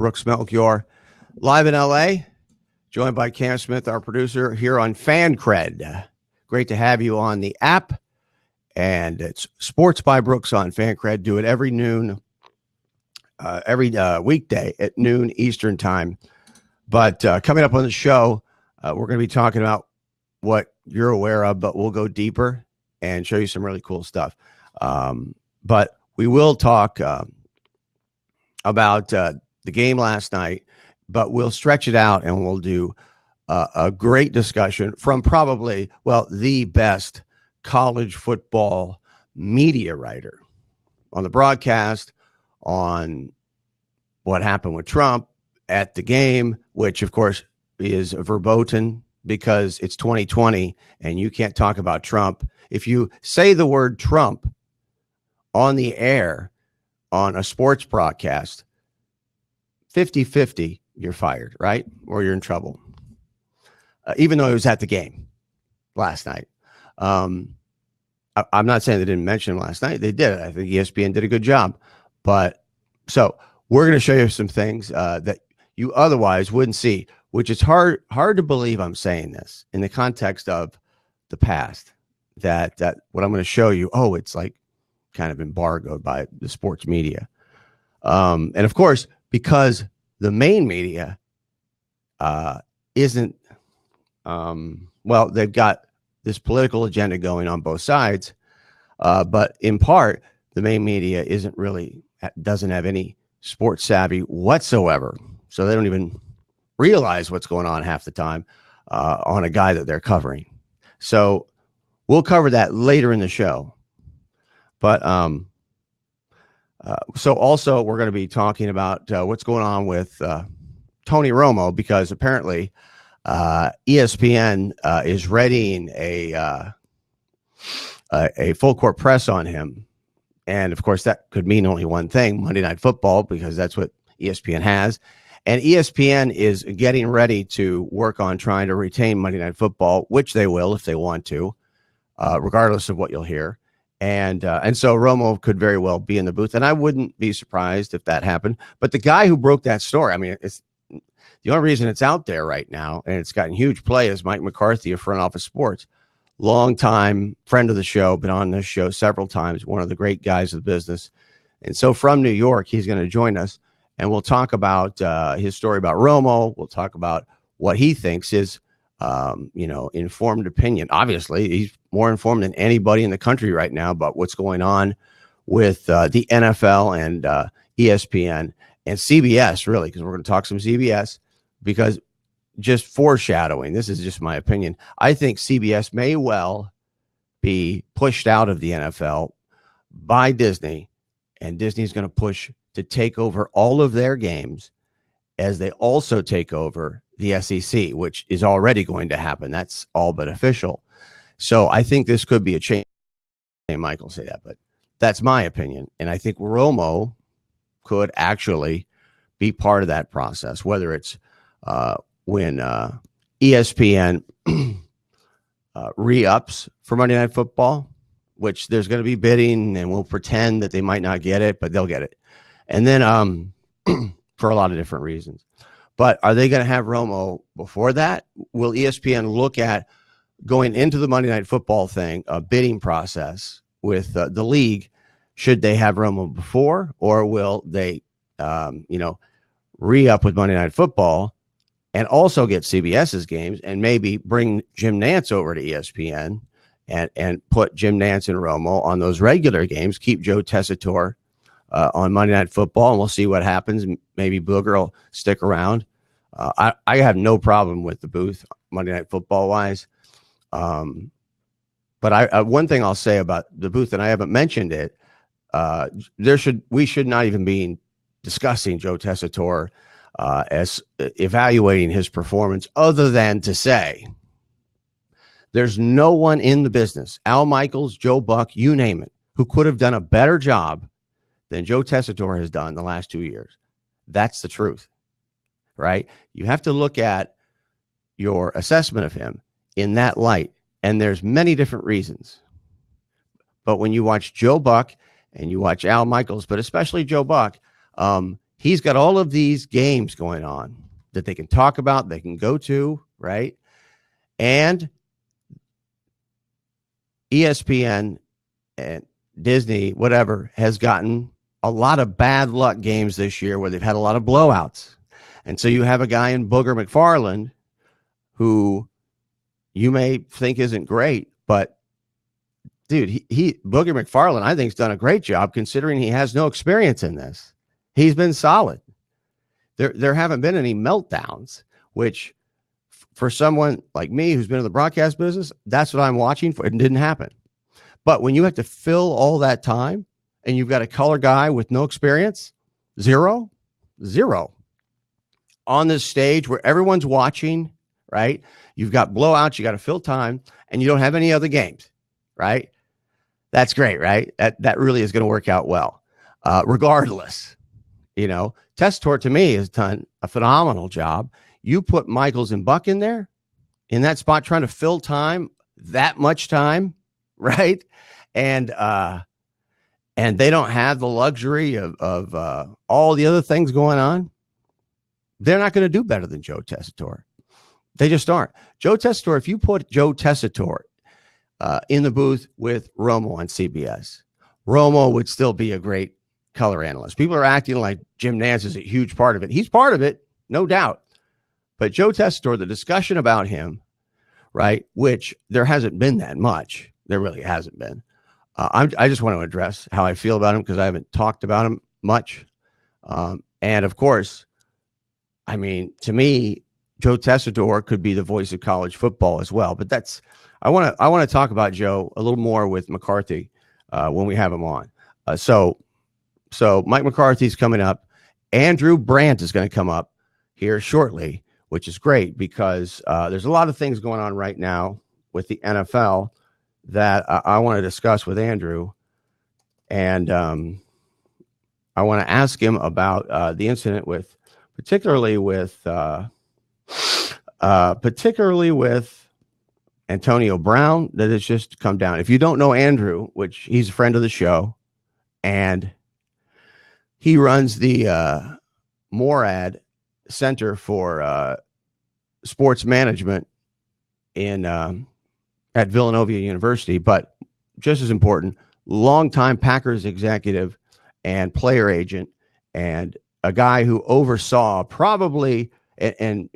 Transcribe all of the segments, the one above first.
Brooks Melchior, live in LA, joined by Cam Smith, our producer, here on Fancred. Great to have you on the app. And it's Sports by Brooks on Fancred. Do it every noon, every weekday at noon Eastern time. But coming up on the show, we're going to be talking about what you're aware of, but we'll go deeper and show you some really cool stuff. But we will talk about the game last night, but we'll stretch it out and we'll do a great discussion from probably, the best college football media writer on the broadcast, on what happened with Trump at the game, which of course is verboten because it's 2020 and you can't talk about Trump. If you say the word Trump on the air on a sports broadcast, 50-50, you're fired, right? Or you're in trouble. Even though it was at the game last night. I'm not saying they didn't mention him last night. They did. I think ESPN did a good job. But so we're going to show you some things that you otherwise wouldn't see, which is hard to believe I'm saying this in the context of the past, that what I'm going to show you, it's like kind of embargoed by the sports media. And of course, because the main media isn't, they've got this political agenda going on both sides, but in part, the main media doesn't have any sports savvy whatsoever. So they don't even realize what's going on half the time on a guy that they're covering. So we'll cover that later in the show. But so also we're going to be talking about what's going on with Tony Romo, because apparently ESPN is readying a full court press on him. And of course, that could mean only one thing: Monday Night Football, because that's what ESPN has. And ESPN is getting ready to work on trying to retain Monday Night Football, which they will if they want to, regardless of what you'll hear. And so Romo could very well be in the booth, and I wouldn't be surprised if that happened. But the guy who broke that story, I mean, it's the only reason it's out there right now, and it's gotten huge play, is Mike McCarthy of Front Office Sports, longtime friend of the show, been on this show several times, one of the great guys of the business. And so from New York, he's going to join us, and we'll talk about his story about Romo. We'll talk about what he thinks is, informed opinion. Obviously, he's more informed than anybody in the country right now about what's going on with the NFL and ESPN and CBS, really, because we're going to talk some CBS, because just foreshadowing, this is just my opinion, I think CBS may well be pushed out of the NFL by Disney, and Disney's going to push to take over all of their games as they also take over the SEC, which is already going to happen. That's all but official. So I think this could be a change. Michael say that, but that's my opinion. And I think Romo could actually be part of that process, whether it's when ESPN re-ups for Monday Night Football, which there's going to be bidding, and we'll pretend that they might not get it, but they'll get it. And then for a lot of different reasons. But are they going to have Romo before that? Will ESPN look at going into the Monday Night Football thing, a bidding process with the league? Should they have Romo before, or will they, re-up with Monday Night Football and also get CBS's games and maybe bring Jim Nantz over to ESPN and put Jim Nantz and Romo on those regular games, keep Joe Tessitore on Monday Night Football, and we'll see what happens. Maybe Booger will stick around. I have no problem with the booth Monday Night Football wise. But one thing I'll say about the booth, and I haven't mentioned it, we should not even be discussing Joe Tessitore as evaluating his performance, other than to say there's no one in the business, Al Michaels, Joe Buck, you name it, who could have done a better job than Joe Tessitore has done the last 2 years. That's the truth, right? You have to look at your assessment of him in that light. And there's many different reasons. But when you watch Joe Buck and you watch Al Michaels, but especially Joe Buck, he's got all of these games going on that they can talk about, they can go to, right? And ESPN and Disney, whatever, has gotten a lot of bad luck games this year where they've had a lot of blowouts. And so you have a guy in Booger McFarland who you may think isn't great, but dude, he Booger McFarland, I think, has done a great job considering he has no experience in this. He's been solid. There haven't been any meltdowns, which for someone like me who's been in the broadcast business, that's what I'm watching for. It didn't happen. But when you have to fill all that time and you've got a color guy with no experience, zero on this stage where everyone's watching, right? You've got blowouts, you got to fill time, and you don't have any other games, right? That's great, right? That really is going to work out well. Regardless, Tessitore to me has done a phenomenal job. You put Michaels and Buck in there, in that spot, trying to fill time, that much time, right? And they don't have the luxury of all the other things going on. They're not going to do better than Joe Tessitore. They just aren't. Joe Tessitore, if you put Joe Tessitore in the booth with Romo on CBS, Romo would still be a great color analyst. People are acting like Jim Nantz is a huge part of it. He's part of it, no doubt. But Joe Tessitore, the discussion about him, right, which there hasn't been that much. There really hasn't been. I just want to address how I feel about him because I haven't talked about him much. And of course, I mean, to me, Joe Tessitore could be the voice of college football as well. But I want to talk about Joe a little more with McCarthy when we have him on. So Mike McCarthy's coming up. Andrew Brandt is going to come up here shortly, which is great because there's a lot of things going on right now with the NFL that I want to discuss with Andrew. And I want to ask him about the incident particularly with Antonio Brown that has just come down. If you don't know Andrew, which he's a friend of the show, and he runs the Morad Center for Sports Management at Villanova University, but just as important, longtime Packers executive and player agent, and a guy who oversaw probably and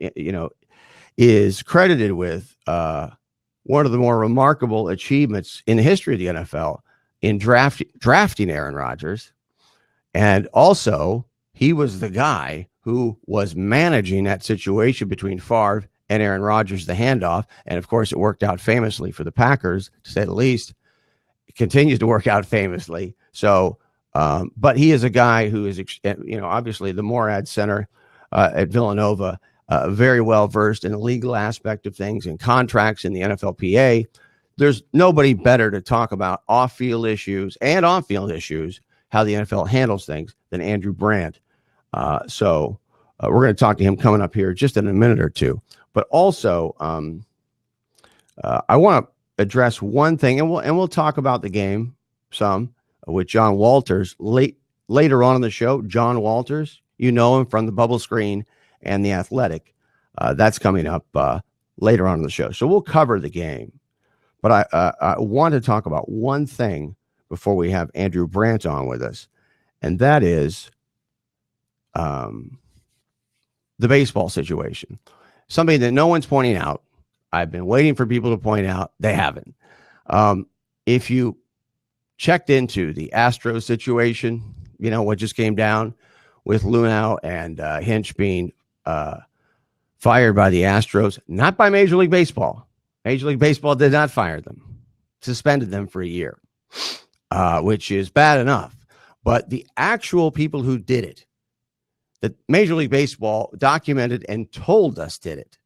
is credited with one of the more remarkable achievements in the history of the NFL in drafting Aaron Rodgers. And also, he was the guy who was managing that situation between Favre and Aaron Rodgers, the handoff. And of course, it worked out famously for the Packers, to say the least. It continues to work out famously. So, but he is a guy who is, obviously the Morad Center at Villanova, very well versed in the legal aspect of things and contracts in the NFLPA. There's nobody better to talk about off-field issues and on-field issues, how the NFL handles things, than Andrew Brandt. So we're going to talk to him coming up here just in a minute or two. But also, I want to address one thing, and we'll talk about the game some with John Walters later on in the show. John Walters, you know him from the Bubble Screen and The Athletic. That's coming up later on in the show. So we'll cover the game. But I want to talk about one thing before we have Andrew Brandt on with us, and that is the baseball situation. Something that no one's pointing out. I've been waiting for people to point out. They haven't. If you checked into the Astros situation, what just came down with Lunau and Hinch being fired by the Astros, not by Major League Baseball. Major League Baseball did not fire them, suspended them for a year, which is bad enough. But the actual people who did it, that Major League Baseball documented and told us did it,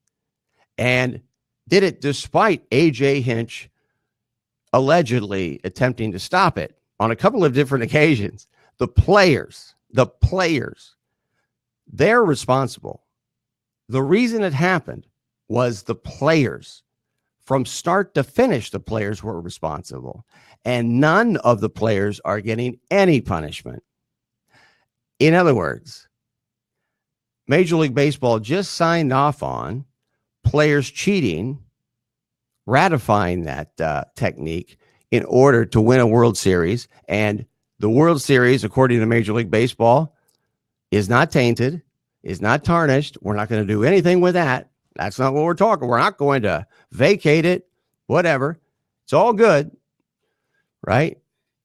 and did it despite A.J. Hinch allegedly attempting to stop it on a couple of different occasions. The players, they're responsible. The reason it happened was the players. From start to finish, the players were responsible, and none of the players are getting any punishment. In other words, Major League Baseball just signed off on players cheating, ratifying that technique in order to win a World Series. And the World Series, according to Major League Baseball, is not tainted, is not tarnished. We're not going to do anything with that. That's not what we're talking. We're not going to vacate it, whatever. It's all good, right?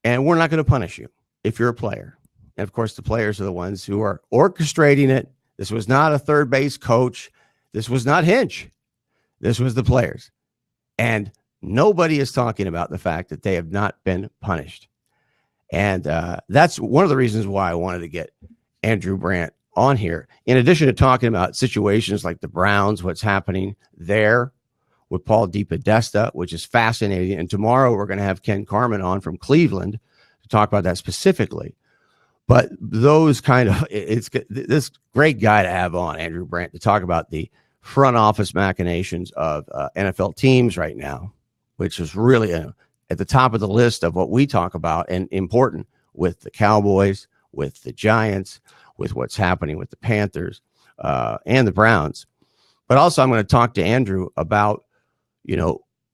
And we're not going to punish you if you're a player. And of course, the players are the ones who are orchestrating it. This was not a third base coach. This was not Hinch. This was the players. And nobody is talking about the fact that they have not been punished. And that's one of the reasons why I wanted to get Andrew Brandt on here. In addition to talking about situations like the Browns, what's happening there with Paul DePodesta, which is fascinating. And tomorrow we're going to have Ken Carman on from Cleveland to talk about that specifically. But those kind of, it's this great guy to have on, Andrew Brandt, to talk about the front office machinations of NFL teams right now, which is really at the top of the list of what we talk about and important with the Cowboys, with the Giants, with what's happening with the Panthers and the Browns. But also I'm going to talk to Andrew about,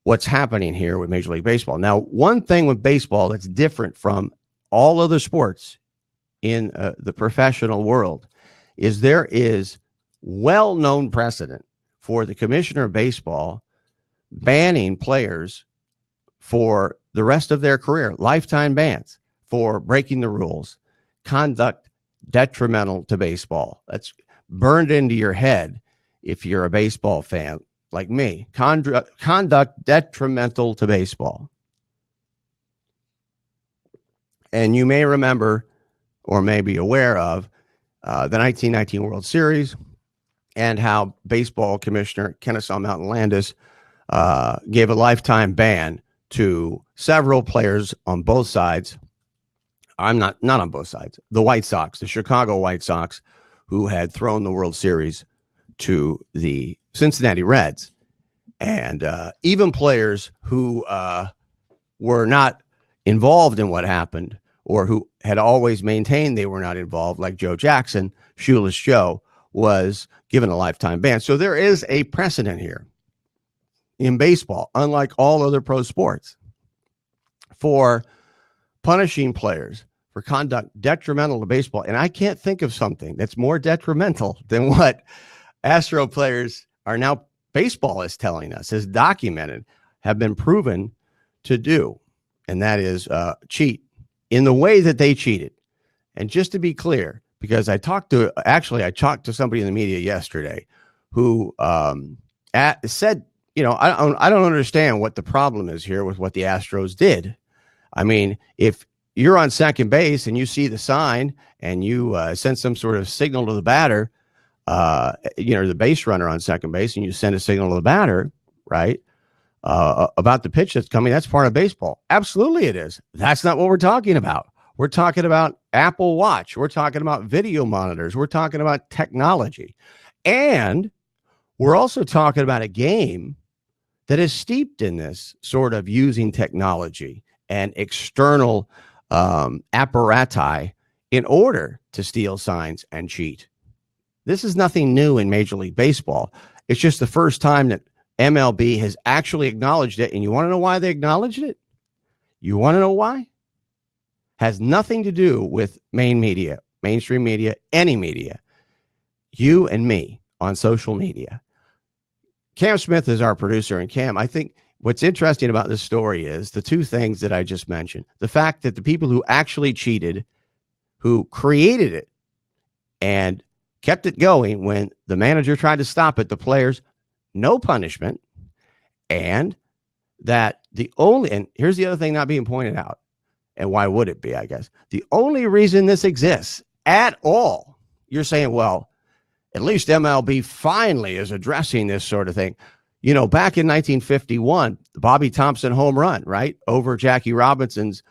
what's happening here with Major League Baseball. Now, one thing with baseball that's different from all other sports in the professional world is there is well-known precedent for the commissioner of baseball banning players for the rest of their career, lifetime bans for breaking the rules, conduct detrimental to baseball. That's burned into your head if you're a baseball fan like me. Conduct detrimental to baseball. And you may remember or may be aware of the 1919 World Series and how baseball commissioner Kennesaw Mountain Landis gave a lifetime ban to several players on both sides. I'm not on both sides. The White Sox, the Chicago White Sox, who had thrown the World Series to the Cincinnati Reds. And even players who were not involved in what happened or who had always maintained they were not involved, like Joe Jackson, Shoeless Joe, was given a lifetime ban. So there is a precedent here in baseball, unlike all other pro sports, for punishing players for conduct detrimental to baseball. And I can't think of something that's more detrimental than what Astro players are now, baseball is telling us, is documented, have been proven to do. And that is cheat in the way that they cheated. And just to be clear, because I talked to somebody in the media yesterday who said, I don't understand what the problem is here with what the Astros did. I mean, if you're on second base and you see the sign and you send some sort of signal to the batter, the base runner on second base, and you send a signal to the batter, right, about the pitch that's coming, that's part of baseball. Absolutely it is. That's not what we're talking about. We're talking about Apple Watch. We're talking about video monitors. We're talking about technology. And we're also talking about a game that is steeped in this sort of using technology and external apparati in order to steal signs and cheat. This is nothing new in Major League Baseball. It's just the first time that MLB has actually acknowledged it. And you want to know why they acknowledged it? You want to know why? Has nothing to do with mainstream media, any media. You and me on social media. Cam Smith is our producer. And Cam, I think what's interesting about this story is the two things that I just mentioned. The fact that the people who actually cheated, who created it and kept it going when the manager tried to stop it, the players, no punishment. And that and here's the other thing not being pointed out. And why would it be, I guess? The only reason this exists at all, you're saying, well, at least MLB finally is addressing this sort of thing. Back in 1951, the Bobby Thompson home run, right, over Jackie Robinson's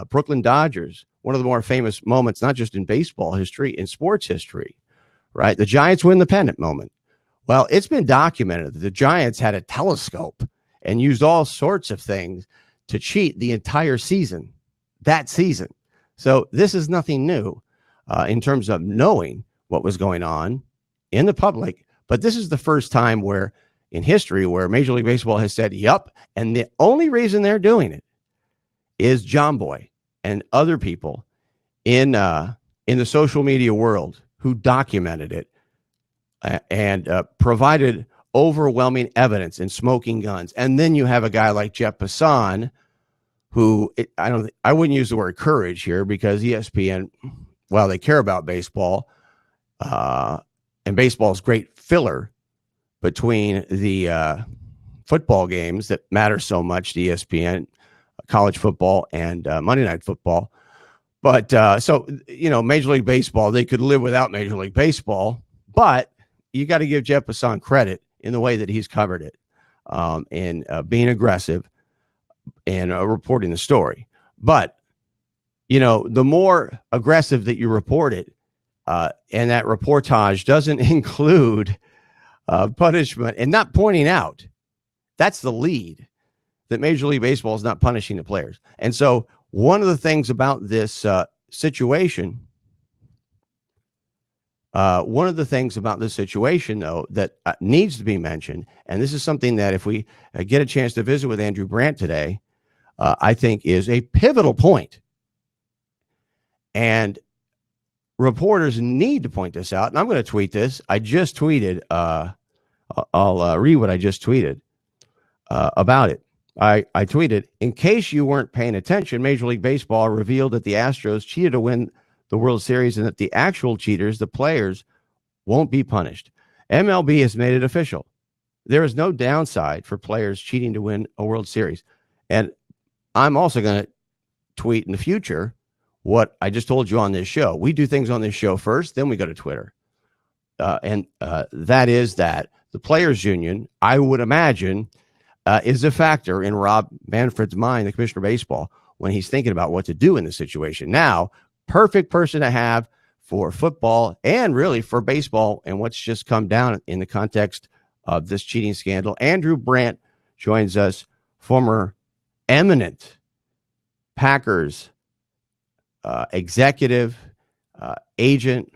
Brooklyn Dodgers, one of the more famous moments, not just in baseball history, in sports history, right? The Giants win the pennant moment. Well, it's been documented that the Giants had a telescope and used all sorts of things to cheat the entire season, that season. So this is nothing new in terms of knowing what was going on in the public. But this is the first time in history where Major League Baseball has said, "Yup," and the only reason they're doing it is John Boy and other people in the social media world who documented it and provided overwhelming evidence and smoking guns. And then you have a guy like Jeff Passan, who I wouldn't use the word courage here, because ESPN, well, they care about baseball, and baseball's great filler between the football games that matter so much to ESPN, college football and Monday Night Football. But so, Major League Baseball, they could live without Major League Baseball, but you got to give Jeff Passan credit in the way that he's covered it, and being aggressive and reporting the story. But, the more aggressive that you report it, and that reportage doesn't include punishment and not pointing out, that's the lead, that Major League Baseball is not punishing the players. And so one of the things about this situation, though, that needs to be mentioned, and this is something that if we get a chance to visit with Andrew Brandt today, I think is a pivotal point. And reporters need to point this out. And I'm going to tweet this. I just tweeted, I'll read what I just tweeted about it. I tweeted, in case you weren't paying attention, Major League Baseball revealed that the Astros cheated to win the World Series and that the actual cheaters, the players, won't be punished. MLB has made it official. There is no downside for players cheating to win a World Series. And I'm also going to tweet in the future what I just told you on this show. We do things on this show first, then we go to Twitter. And that is that the Players Union, I would imagine, is a factor in Rob Manfred's mind, the commissioner of baseball, when he's thinking about what to do in this situation. Now, perfect person to have for football and really for baseball and what's just come down in the context of this cheating scandal. Andrew Brandt joins us, former eminent Packers executive, agent,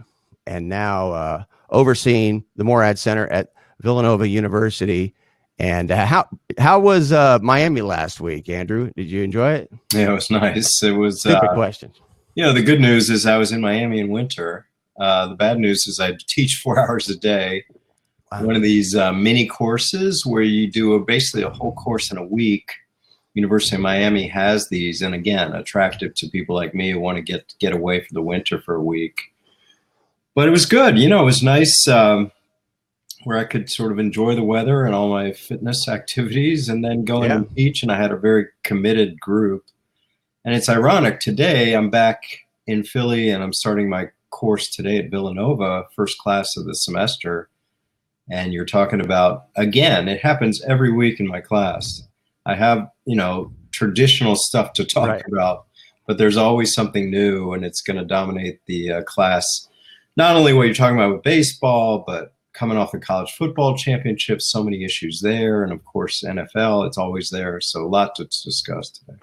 and now overseeing the Morad Center at Villanova University. And how was Miami last week, Andrew? Did you enjoy it? Yeah, it was nice. It was stupid question. The good news is I was in Miami in winter. The bad news is I teach 4 hours a day. Wow. One of these mini courses where you do basically a whole course in a week. University of Miami has these, and again, attractive to people like me who want to get away for the winter for a week. But it was good. It was nice. Where I could sort of enjoy the weather and all my fitness activities and then go in and teach. And I had a very committed group. And it's ironic, today I'm back in Philly and I'm starting my course today at Villanova, first class of the semester. And you're talking about, again, it happens every week in my class. I have, traditional stuff to talk about, but there's always something new, and it's going to dominate the class. Not only what you're talking about with baseball, but coming off the college football championships, so many issues there. And of course, NFL, it's always there. So a lot to discuss today.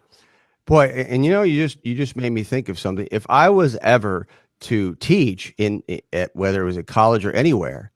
Boy, and you just made me think of something. If I was ever to teach at whether it was at college or anywhere,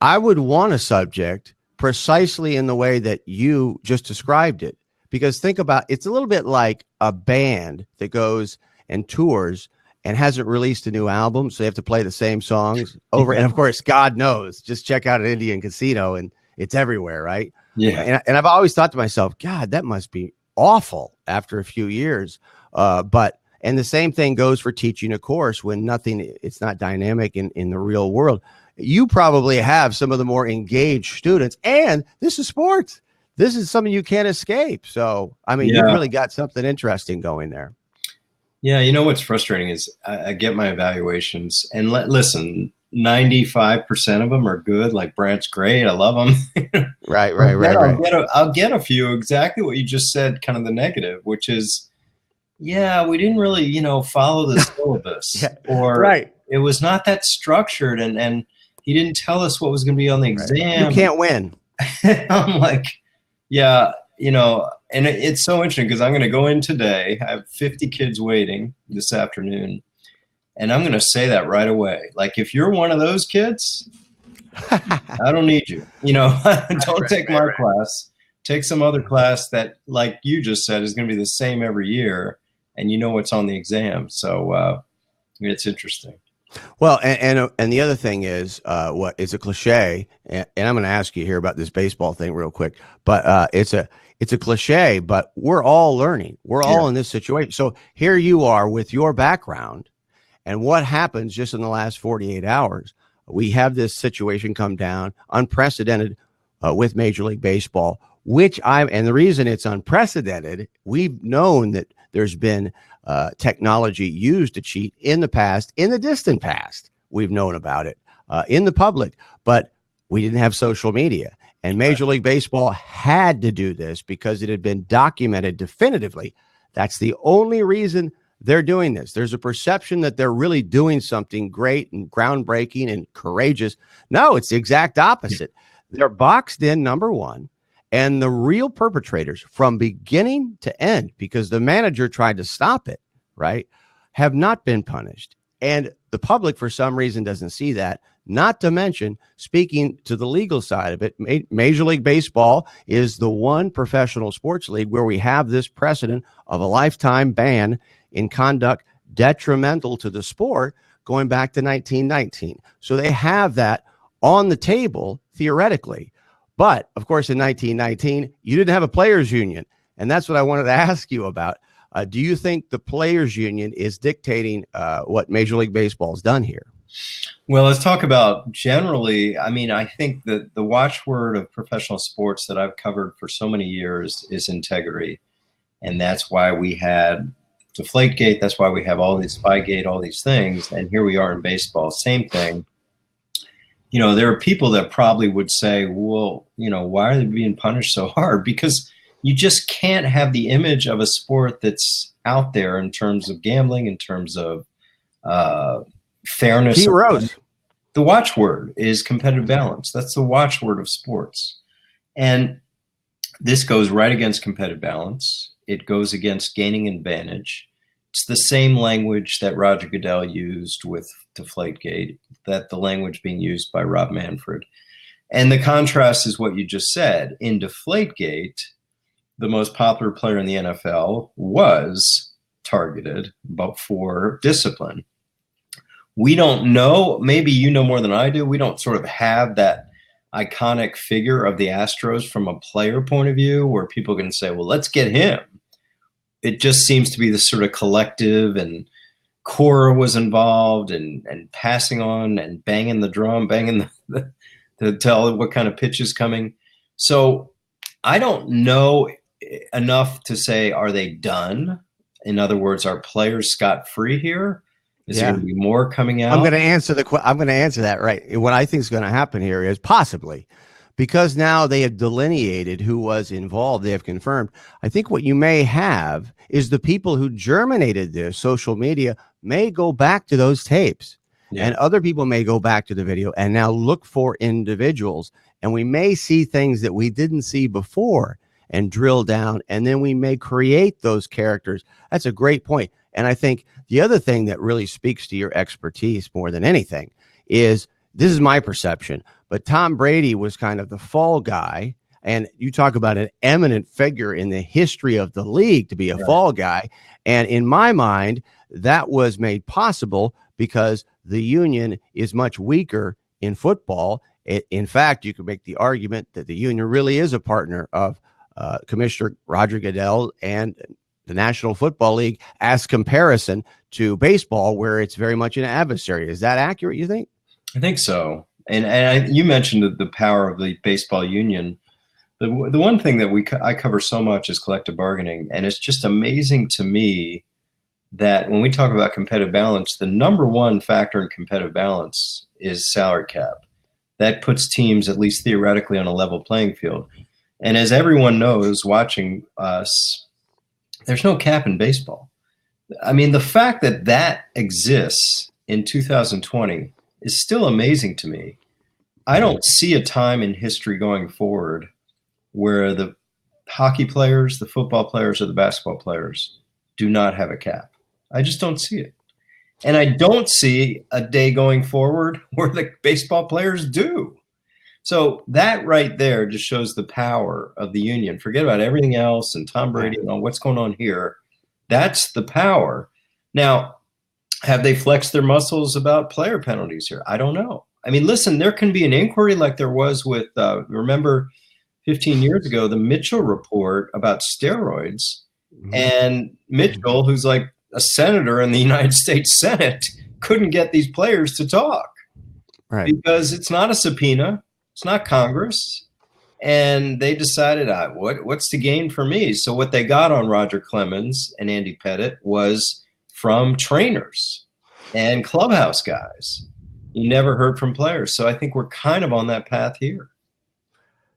I would want a subject precisely in the way that you just described it. Because think about, it's a little bit like a band that goes and tours and hasn't released a new album, so they have to play the same songs over. And of course, God knows, just check out an Indian casino and it's everywhere, right? Yeah. And I've always thought to myself, God, that must be awful after a few years. And the same thing goes for teaching a course when it's not dynamic in the real world. You probably have some of the more engaged students, and this is sports. This is something you can't escape. So, you've really got something interesting going there. Yeah, what's frustrating is I get my evaluations, and listen, 95% of them are good. Like Brandt's great. I love them. Right. I'll get a few, exactly what you just said, kind of the negative, which is, we didn't really, follow the syllabus. Or it was not that structured, and he didn't tell us what was going to be on the exam. You can't win. I'm like, and it's so interesting because I'm going to go in today. I have 50 kids waiting this afternoon. And I'm going to say that right away. Like, if you're one of those kids, I don't need you. Don't take my class. Take some other class that, like you just said, is going to be the same every year, and you know what's on the exam. So it's interesting. Well, and the other thing is, what is a cliche, and I'm going to ask you here about this baseball thing real quick, but it's a cliche, but we're all learning. We're all in this situation. So here you are with your background, and what happens just in the last 48 hours? We have this situation come down, unprecedented, with Major League Baseball, and the reason it's unprecedented, we've known that there's been technology used to cheat in the past, in the distant past. We've known about it in the public, but we didn't have social media. And Major League Baseball had to do this because it had been documented definitively. That's the only reason they're doing this. There's a perception that they're really doing something great and groundbreaking and courageous. No, it's the exact opposite. They're boxed in, number one. And the real perpetrators from beginning to end, because the manager tried to stop it, right, have not been punished. And the public, for some reason, doesn't see that. Not to mention, speaking to the legal side of it, Major League Baseball is the one professional sports league where we have this precedent of a lifetime ban in conduct detrimental to the sport going back to 1919. So they have that on the table, theoretically. But, of course, in 1919, you didn't have a players' union. And that's what I wanted to ask you about. Do you think the players' union is dictating what Major League Baseball has done here? Well, let's talk about generally. I mean, I think that the watchword of professional sports that I've covered for so many years is integrity. And that's why we had Deflategate. That's why we have all these Spygate, all these things. And here we are in baseball, same thing. There are people that probably would say, well, why are they being punished so hard? Because you just can't have the image of a sport that's out there in terms of gambling, in terms of fairness. Heroes. The watchword is competitive balance. That's the watchword of sports. And this goes right against competitive balance. It goes against gaining advantage. It's the same language that Roger Goodell used with Deflategate, that the language being used by Rob Manfred. And the contrast is what you just said. In Deflategate, the most popular player in the NFL was targeted, but for discipline. We don't know, maybe you know more than I do, we don't sort of have that iconic figure of the Astros from a player point of view where people can say, well, let's get him. It just seems to be this sort of collective, and Cora was involved and passing on and banging the drum, banging to tell what kind of pitch is coming. So I don't know enough to say, are they done? In other words, are players scot-free here? Is there going to be more coming out? I'm going to answer that right. What I think is going to happen here is possibly, because now they have delineated who was involved, they have confirmed. I think what you may have is the people who germinated this, social media, may go back to those tapes. Yeah. And other people may go back to the video and now look for individuals. And we may see things that we didn't see before and drill down. And then we may create those characters. That's a great point. And I think the other thing that really speaks to your expertise more than anything is, this is my perception, but Tom Brady was kind of the fall guy. And you talk about an eminent figure in the history of the league to be a fall guy. And in my mind, that was made possible because the union is much weaker in football. In fact, you could make the argument that the union really is a partner of Commissioner Roger Goodell and the National Football League as comparison to baseball, where it's very much an adversary. Is that accurate, you think? I think so. And you mentioned the power of the baseball union. The one thing that I cover so much is collective bargaining. And it's just amazing to me that when we talk about competitive balance, the number one factor in competitive balance is salary cap. That puts teams, at least theoretically, on a level playing field. And as everyone knows watching us, there's no cap in baseball. I mean, the fact that that exists in 2020 is still amazing to me. I don't see a time in history going forward where the hockey players, the football players, or the basketball players do not have a cap. I just don't see it. And I don't see a day going forward where the baseball players do. So that right there just shows the power of the union. Forget about everything else and Tom Brady and all what's going on here. That's the power. Now, have they flexed their muscles about player penalties here? I don't know. I mean, listen, there can be an inquiry like there was with, remember 15 years ago, the Mitchell report about steroids. And Mitchell, who's like a senator in the United States Senate, couldn't get these players to talk. Right. Because it's not a subpoena. It's not Congress. And they decided, what's the gain for me? So what they got on Roger Clemens and Andy Pettit was from trainers and clubhouse guys. You never heard from players. So I think we're kind of on that path here.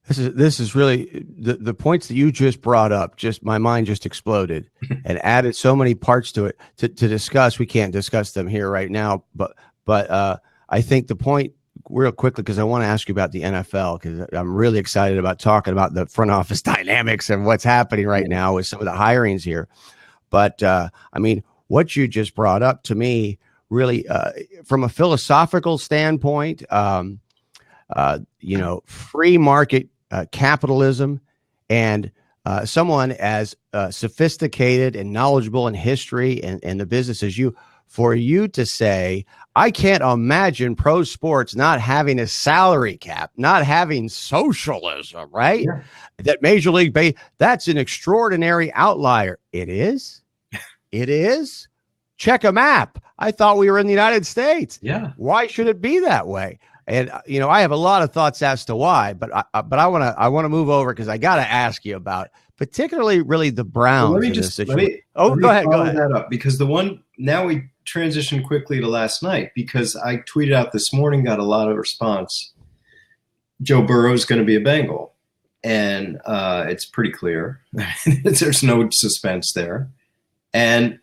This is really the points that you just brought up. Just my mind just exploded and added so many parts to it to discuss. We can't discuss them here right now, but I think the point real quickly, because I want to ask you about the NFL, because I'm really excited about talking about the front office dynamics and what's happening right now with some of the hirings here. But I mean, what you just brought up to me really, from a philosophical standpoint, free market capitalism, and someone as sophisticated and knowledgeable in history and the business as you, for you to say, I can't imagine pro sports not having a salary cap, not having socialism, right? Yeah. That Major League that's an extraordinary outlier. It is. It is. Check a map. I thought we were in the United States. Yeah. Why should it be that way? And I have a lot of thoughts as to why, but I want to move over because I got to ask you about particularly really the Browns. Well, go ahead. That up, because now we transition quickly to last night, because I tweeted out this morning, got a lot of response. Joe Burrow is going to be a Bengal, and it's pretty clear. There's no suspense there, and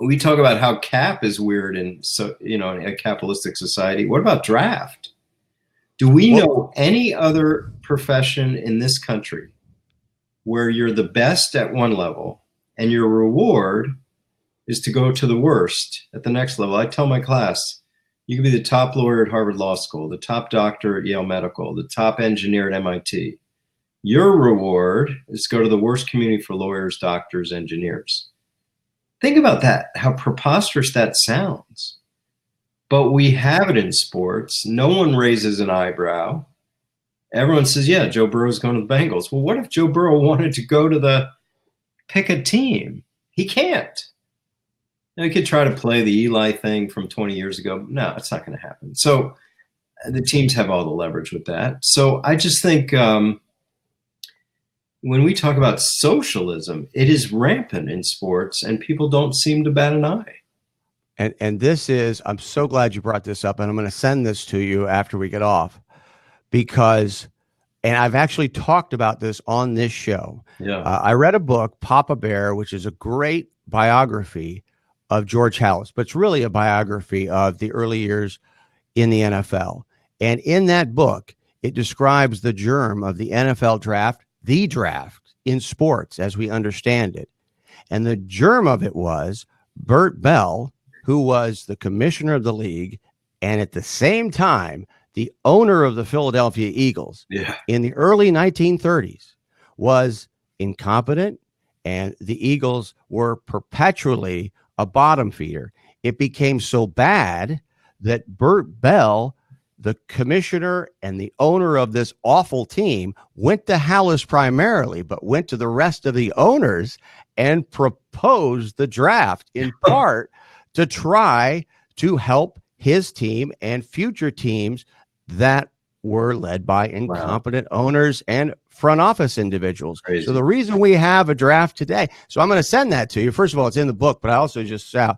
we talk about how cap is weird in in a capitalistic society. What about draft? Do we know any other profession in this country where you're the best at one level and your reward is to go to the worst at the next level? I tell my class, you can be the top lawyer at Harvard Law School, the top doctor at Yale Medical, the top engineer at MIT. Your reward is to go to the worst community for lawyers, doctors, engineers. Think about that, how preposterous that sounds. But we have it in sports. No one raises an eyebrow. Everyone says, yeah, Joe Burrow's going to the Bengals. Well, what if Joe Burrow wanted to go to pick a team? He can't. Now, he could try to play the Eli thing from 20 years ago. No, it's not going to happen. So the teams have all the leverage with that. So I just think when we talk about socialism, it is rampant in sports, and people don't seem to bat an eye. And this is, I'm so glad you brought this up, and I'm going to send this to you after we get off, because, and I've actually talked about this on this show. Yeah. I read a book, Papa Bear, which is a great biography of George Halas, but it's really a biography of the early years in the NFL. And in that book, it describes the germ of the NFL draft, the draft in sports as we understand it. And the germ of it was Bert Bell, who was the commissioner of the league and at the same time the owner of the Philadelphia Eagles in the early 1930s, was incompetent, and the Eagles were perpetually a bottom feeder. It became so bad that Bert Bell, the commissioner and the owner of this awful team, went to Halas primarily, but went to the rest of the owners and proposed the draft in part to try to help his team and future teams that were led by incompetent owners and front office individuals. Crazy. So the reason we have a draft today, so I'm going to send that to you. First of all, it's in the book, but I also just saw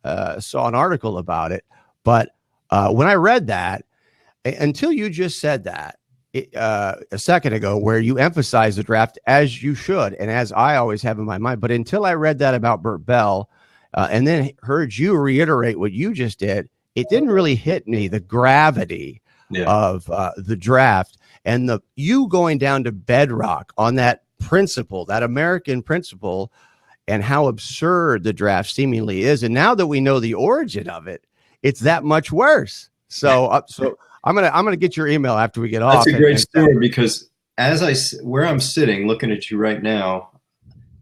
an article about it. But when I read that, until you just said that a second ago, where you emphasize the draft as you should, and as I always have in my mind, but until I read that about Bert Bell, and then heard you reiterate what you just did, it didn't really hit me, the gravity of the draft and you going down to bedrock on that principle, that American principle. and how absurd the draft seemingly is. And now that we know the origin of it, it's that much worse. So, I'm gonna get your email after we get off. That's a great story because where I'm sitting, looking at you right now,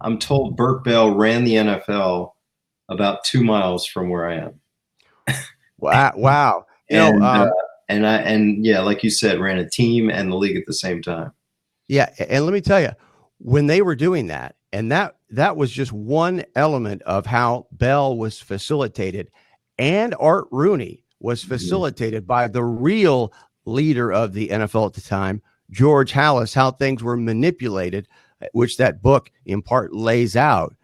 I'm told Burt Bell ran the NFL about 2 miles from where I am. Wow. Yeah, like you said, ran a team and the league at the same time. Yeah, and let me tell you, when they were doing that, and that was just one element of how Bell was facilitated, and Art Rooney was facilitated by the real leader of the NFL at the time, George Halas, how things were manipulated, which that book in part lays out.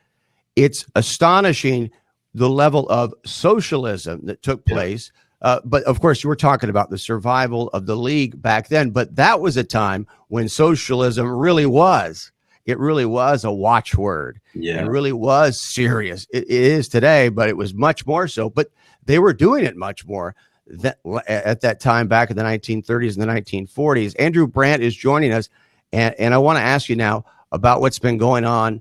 It's astonishing the level of socialism that took place. But of course, you were talking about the survival of the league back then. But that was a time when socialism really was. It really was a watchword. Yeah. It really was serious. It is today, but it was much more so. But they were doing it much more at that time back in the 1930s and the 1940s. Andrew Brandt is joining us. And I want to ask you now about what's been going on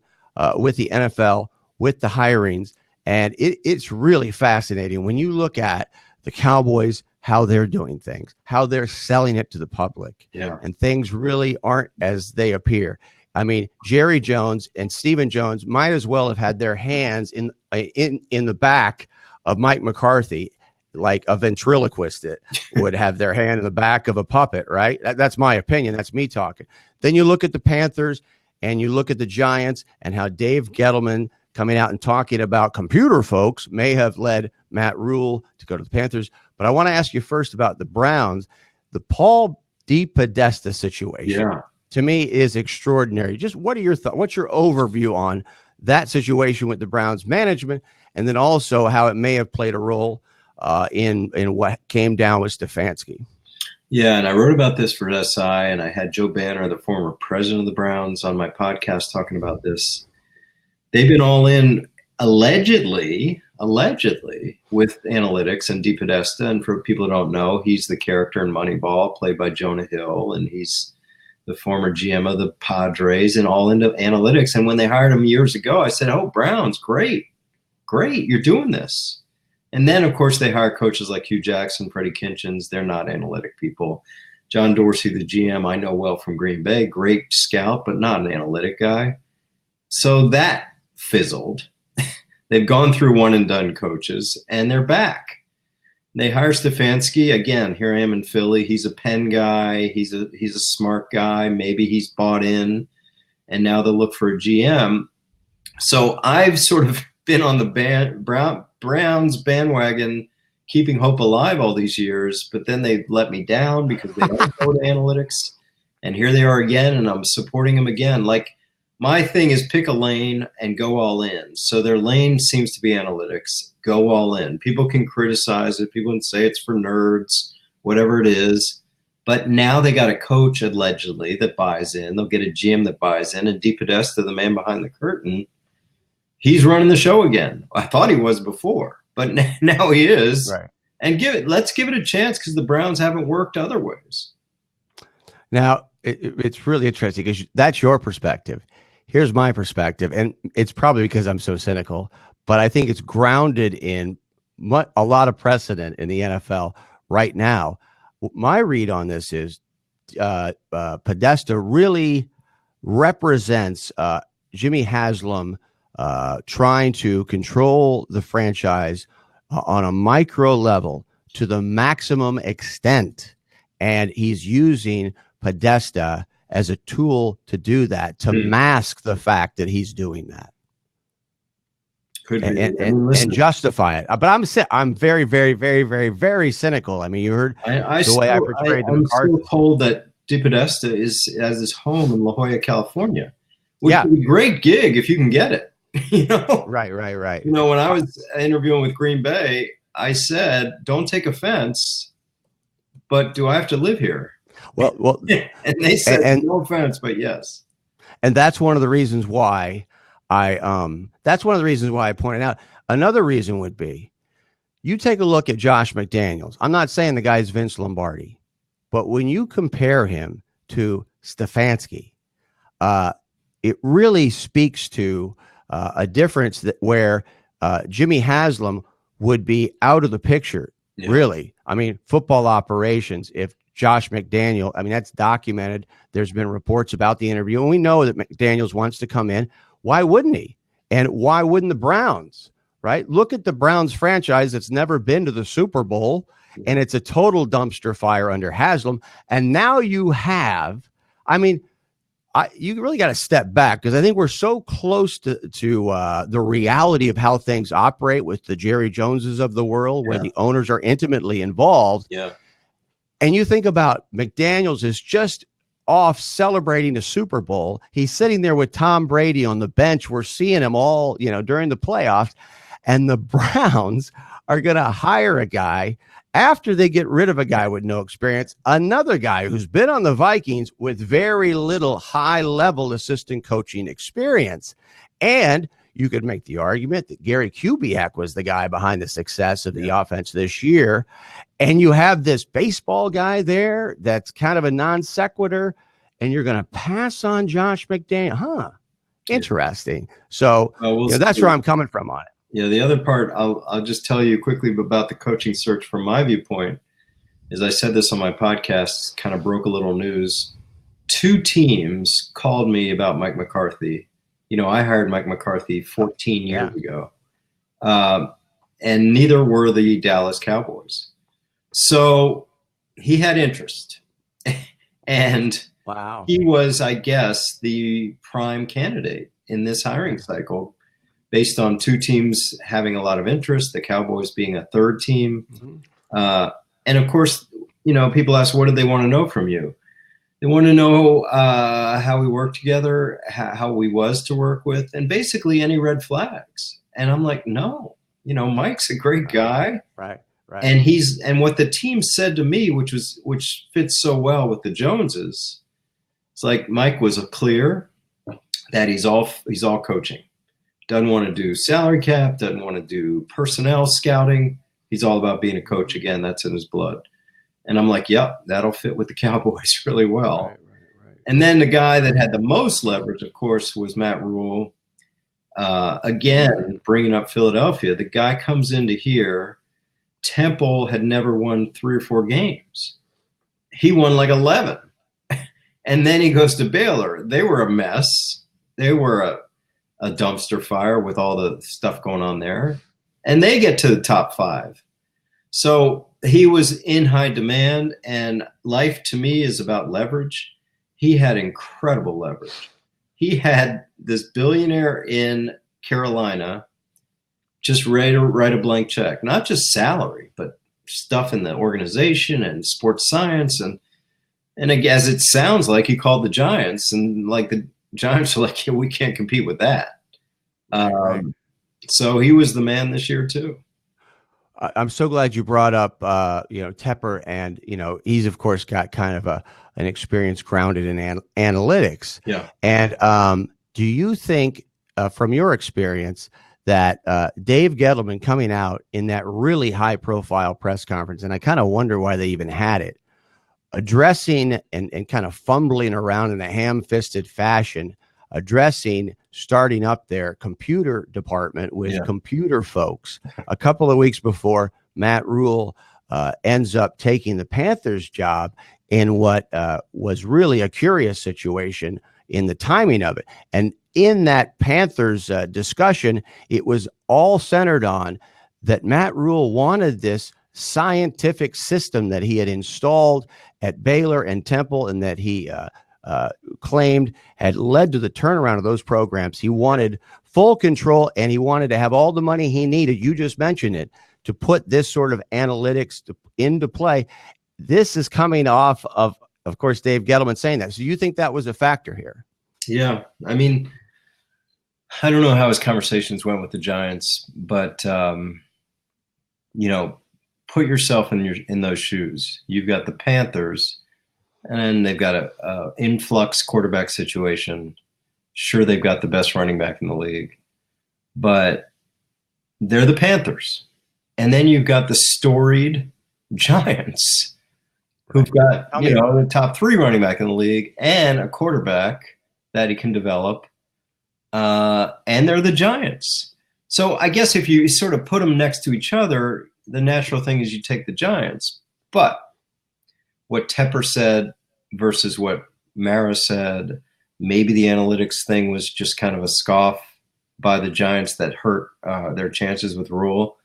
with the NFL, with the hirings. And it's really fascinating when you look at the Cowboys, how they're doing things, how they're selling it to the public. Yeah. And things really aren't as they appear. I mean, Jerry Jones and Stephen Jones might as well have had their hands in the back of Mike McCarthy, like a ventriloquist that would have their hand in the back of a puppet, right? That's my opinion. That's me talking. Then you look at the Panthers and you look at the Giants and how Dave Gettleman coming out and talking about computer folks may have led Matt Rule to go to the Panthers. But I want to ask you first about the Browns. The Paul DePodesta situation, to me, is extraordinary. Just what are your thoughts? What's your overview on that situation with the Browns management, and then also how it may have played a role in what came down with Stefanski? Yeah, and I wrote about this for SI, and I had Joe Banner, the former president of the Browns, on my podcast talking about this. They've been all in allegedly with analytics and DePodesta. And for people who don't know, he's the character in Moneyball, played by Jonah Hill, and he's the former GM of the Padres and all into analytics. And when they hired him years ago, I said, "Oh, Browns, great, you're doing this." And then, of course, they hire coaches like Hugh Jackson, Freddie Kitchens. They're not analytic people. John Dorsey, the GM, I know well from Green Bay, great scout, but not an analytic guy. So that fizzled. They've gone through one and done coaches, and they're back. They hire Stefanski again. Here I am in Philly. He's a pen guy. He's a smart guy. Maybe he's bought in, and now they'll look for a GM. So I've sort of been on the Browns bandwagon, keeping hope alive all these years, but then they let me down because they don't go to analytics, and here they are again, and I'm supporting them again. Like, my thing is pick a lane and go all in. So their lane seems to be analytics. Go all in. People can criticize it. People can say it's for nerds, whatever it is. But now they got a coach, allegedly, that buys in. They'll get a GM that buys in. And DePodesta, the man behind the curtain, he's running the show again. I thought he was before, but now he is. Right. And let's give it a chance because the Browns haven't worked other ways. Now, it's really interesting because that's your perspective. Here's my perspective, and it's probably because I'm so cynical, but I think it's grounded in a lot of precedent in the NFL right now. My read on this is Podesta really represents Jimmy Haslam trying to control the franchise on a micro level to the maximum extent, and he's using Podesta as a tool to do that, to mask the fact that he's doing that. Could be. And justify it. But I'm very, very, very, very, very cynical. I mean, you heard the way I portrayed the McCarthy. I'm still told that DePodesta has his home in La Jolla, California, which would be a great gig if you can get it. You know? Right. You know, when I was interviewing with Green Bay, I said, don't take offense, but do I have to live here? Well, and they said, no offense, but yes. And that's one of the reasons why I pointed out. Another reason would be, you take a look at Josh McDaniels. I'm not saying the guy's Vince Lombardi, but when you compare him to Stefanski, it really speaks to a difference that where Jimmy Haslam would be out of the picture. Yeah. Really. I mean, football operations, if Josh McDaniel, I mean, that's documented. There's been reports about the interview, and we know that McDaniels wants to come in. Why wouldn't he? And why wouldn't the Browns, right? Look at the Browns franchise that's never been to the Super Bowl, and it's a total dumpster fire under Haslam. And now you have, I mean, you really got to step back, because I think we're so close to the reality of how things operate with the Jerry Joneses of the world, where the owners are intimately involved. Yeah. And you think about McDaniels is just off celebrating the Super Bowl. He's sitting there with Tom Brady on the bench. We're seeing him all, during the playoffs. And the Browns are going to hire a guy after they get rid of a guy with no experience, another guy who's been on the Vikings with very little high-level assistant coaching experience. And you could make the argument that Gary Kubiak was the guy behind the success of the offense this year. And you have this baseball guy there that's kind of a non sequitur, and you're going to pass on Josh McDaniel. Huh. Interesting. So that's where I'm coming from on it. Yeah, the other part, I'll just tell you quickly about the coaching search from my viewpoint. As I said this on my podcast, kind of broke a little news. 2 teams called me about Mike McCarthy. I hired Mike McCarthy 14 years ago, and neither were the Dallas Cowboys. So he had interest, and he was, I guess, the prime candidate in this hiring cycle, based on 2 teams having a lot of interest, the Cowboys being a third team. Mm-hmm. And of course, people ask, what do they want to know from you? They want to know how we work together, how we was to work with, and basically any red flags. And I'm like, no, Mike's a great guy. Right. And what the team said to me, which fits so well with the Joneses, it's like Mike was clear that he's all coaching. Doesn't want to do salary cap, doesn't want to do personnel scouting. He's all about being a coach again. That's in his blood. And I'm like, yep, that'll fit with the Cowboys really well. Right. And then the guy that had the most leverage, of course, was Matt Rule. Again, bringing up Philadelphia, the guy comes into here. Temple had never won 3 or 4 games. He won like 11. And then he goes to Baylor. They were a mess. They were a dumpster fire with all the stuff going on there. And they get to the top 5. So he was in high demand, and life to me is about leverage. He had incredible leverage. He had this billionaire in Carolina just ready to write a blank check, not just salary, but stuff in the organization and sports science. And as it sounds like, he called the Giants, and like the Giants are like, yeah, we can't compete with that. So he was the man this year too. I'm so glad you brought up, Tepper, and, he's of course got kind of an experience grounded in analytics. Yeah. And do you think, from your experience, that Dave Gettleman coming out in that really high profile press conference, and I kind of wonder why they even had it, addressing and kind of fumbling around in a ham-fisted fashion, addressing starting up their computer department with computer folks a couple of weeks before Matt Rule ends up taking the Panthers job in what was really a curious situation in the timing of it. And in that Panthers discussion, it was all centered on that Matt Rule wanted this scientific system that he had installed at Baylor and Temple, and that he claimed had led to the turnaround of those programs. He wanted full control, and he wanted to have all the money he needed. You just mentioned it, to put this sort of analytics into play. This is coming off of course, Dave Gettleman saying that. So you think that was a factor here? Yeah. I mean, I don't know how his conversations went with the Giants, but, put yourself in those shoes. You've got the Panthers, and they've got a influx quarterback situation. Sure, they've got the best running back in the league, but they're the Panthers. And then you've got the storied Giants, who've got, the top 3 running back in the league and a quarterback that he can develop. and they're the Giants. So I guess if you sort of put them next to each other, the natural thing is you take the Giants. But what Tepper said versus what Mara said, maybe the analytics thing was just kind of a scoff by the Giants that hurt their chances with Rule.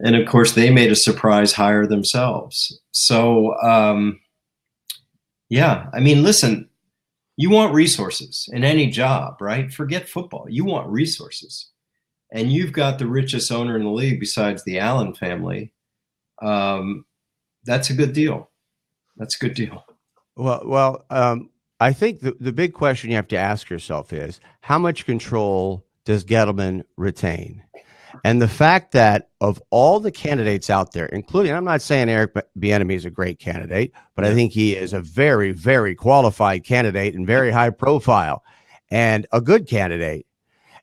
And of course, they made a surprise hire themselves. So, yeah, I mean, listen, you want resources in any job, right? Forget football. You want resources. And you've got the richest owner in the league besides the Allen family. That's a good deal. That's a good deal. Well, I think the big question you have to ask yourself is, how much control does Gettleman retain? And the fact that of all the candidates out there, including, I'm not saying Eric Bieniemy is a great candidate, but I think he is a very, very qualified candidate and very high profile and a good candidate.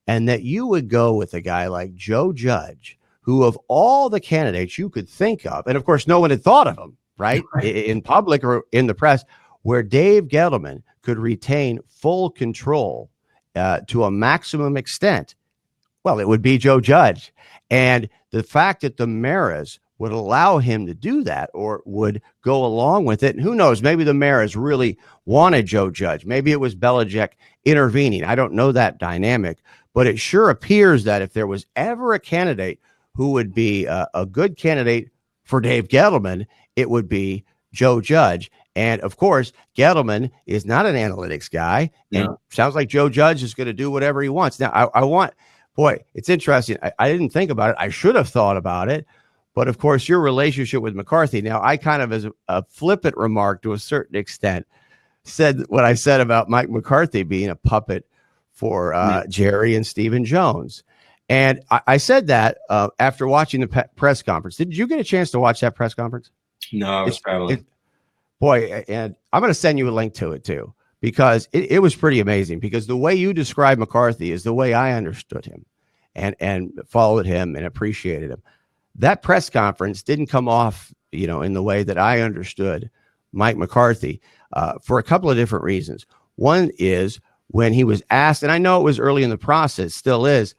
And that you would go with a guy like Joe Judge, who of all the candidates you could think of, and of course, no one had thought of him, right? In public or in the press, where Dave Gettleman could retain full control to a maximum extent. Well, it would be Joe Judge. And the fact that the Maras would allow him to do that or would go along with it, and who knows, maybe the Maras really wanted Joe Judge. Maybe it was Belichick intervening. I don't know that dynamic, but it sure appears that if there was ever a candidate who would be a good candidate for Dave Gettleman, it would be Joe Judge. And of course, Gettleman is not an analytics guy, and sounds like Joe Judge is going to do whatever he wants. Now, I want, boy, it's interesting. I didn't think about it. I should have thought about it. But of course, your relationship with McCarthy. Now, I kind of, as a flippant remark to a certain extent, said what I said about Mike McCarthy being a puppet for Jerry and Stephen Jones. And I said that after watching the press conference. Did you get a chance to watch that press conference? No, I was traveling. Boy, and I'm going to send you a link to it too, because it was pretty amazing, because the way you describe McCarthy is the way I understood him and followed him and appreciated him. That press conference didn't come off, in the way that I understood Mike McCarthy for a couple of different reasons. One is when he was asked, and I know it was early in the process, still is,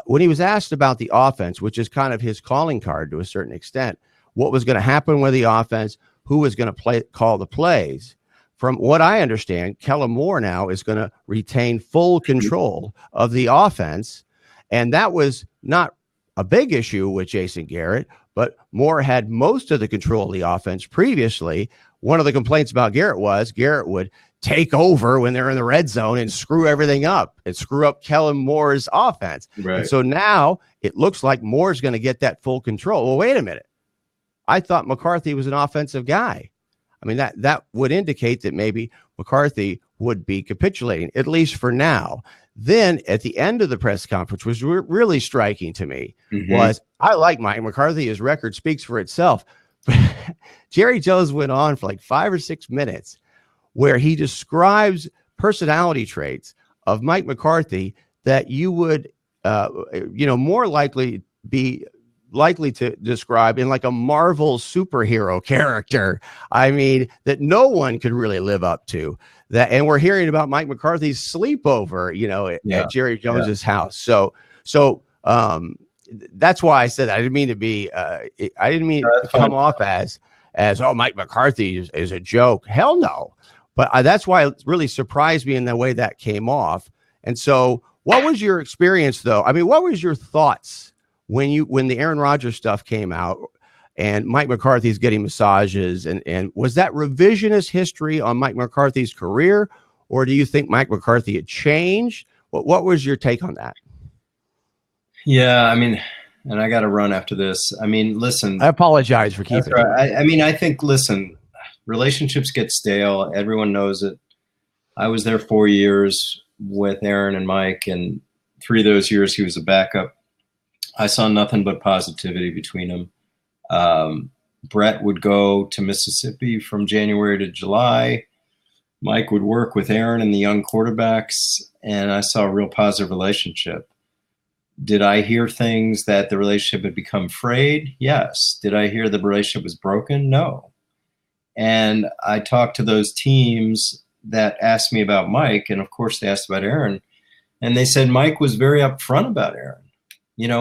when he was asked about the offense, which is kind of his calling card to a certain extent, what was going to happen with the offense, who was going to call the plays. From what I understand, Kellen Moore now is going to retain full control of the offense. And that was not a big issue with Jason Garrett, but Moore had most of the control of the offense previously. One of the complaints about Garrett was Garrett would take over when they're in the red zone and screw everything up and screw up Kellen Moore's offense. Right. And so now it looks like Moore's going to get that full control. Well, wait a minute. I thought McCarthy was an offensive guy. I mean, that would indicate that maybe McCarthy would be capitulating, at least for now. Then at the end of the press conference, which was really striking to me, was I like Mike McCarthy. His record speaks for itself. Jerry Jones went on for like 5 or 6 minutes where he describes personality traits of Mike McCarthy that you would, more likely to describe in like a Marvel superhero character. I mean, that no one could really live up to that. And we're hearing about Mike McCarthy's sleepover, at Jerry Jones's house. So that's why I said that. I didn't mean to be, I didn't mean to come off as, oh, Mike McCarthy is a joke. Hell no. But that's why it really surprised me in the way that came off. And so what was your experience though? I mean, what was your thoughts when the Aaron Rodgers stuff came out and Mike McCarthy's getting massages, and was that revisionist history on Mike McCarthy's career, or do you think Mike McCarthy had changed? What was your take on that? Yeah, I mean, and I got to run after this. I mean, listen. I apologize for keeping it. I mean, I think, listen, relationships get stale. Everyone knows it. I was there 4 years with Aaron and Mike, and 3 of those years he was a backup. I saw nothing but positivity between them. Brett would go to Mississippi from January to July. Mike would work with Aaron and the young quarterbacks, and I saw a real positive relationship. Did I hear things that the relationship had become frayed? Yes. Did I hear the relationship was broken? No. And I talked to those teams that asked me about Mike, and of course they asked about Aaron. And they said Mike was very upfront about Aaron.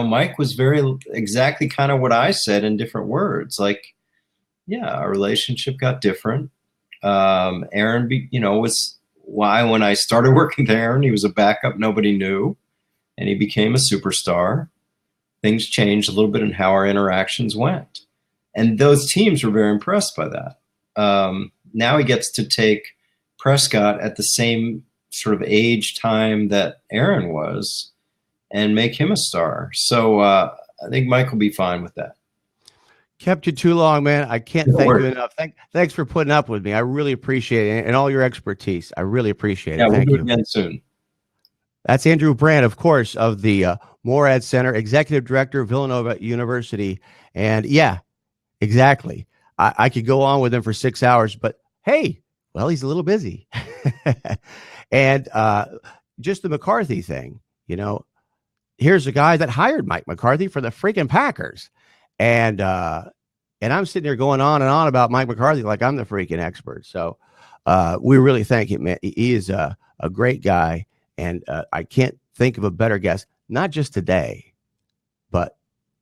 Mike was very exactly kind of what I said in different words. Like, yeah, our relationship got different. Aaron, was why when I started working with Aaron, he was a backup nobody knew, and he became a superstar. Things changed a little bit in how our interactions went. And those teams were very impressed by that. Now he gets to take Prescott at the same sort of age time that Aaron was and make him a star. So I think Mike will be fine with that. Kept you too long, man. I can't thank you enough. Thanks for putting up with me. I really appreciate it, and all your expertise. I really appreciate it. Yeah, Thank we'll you. do it again soon. That's Andrew Brandt, of course, of the Morad Center, Executive Director, Villanova University. And yeah, exactly. I could go on with him for 6 hours, but hey, well, he's a little busy. And just the McCarthy thing, here's a guy that hired Mike McCarthy for the freaking Packers. And I'm sitting here going on and on about Mike McCarthy like I'm the freaking expert. So we really thank him, man. He is a great guy. And I can't think of a better guest, not just today, but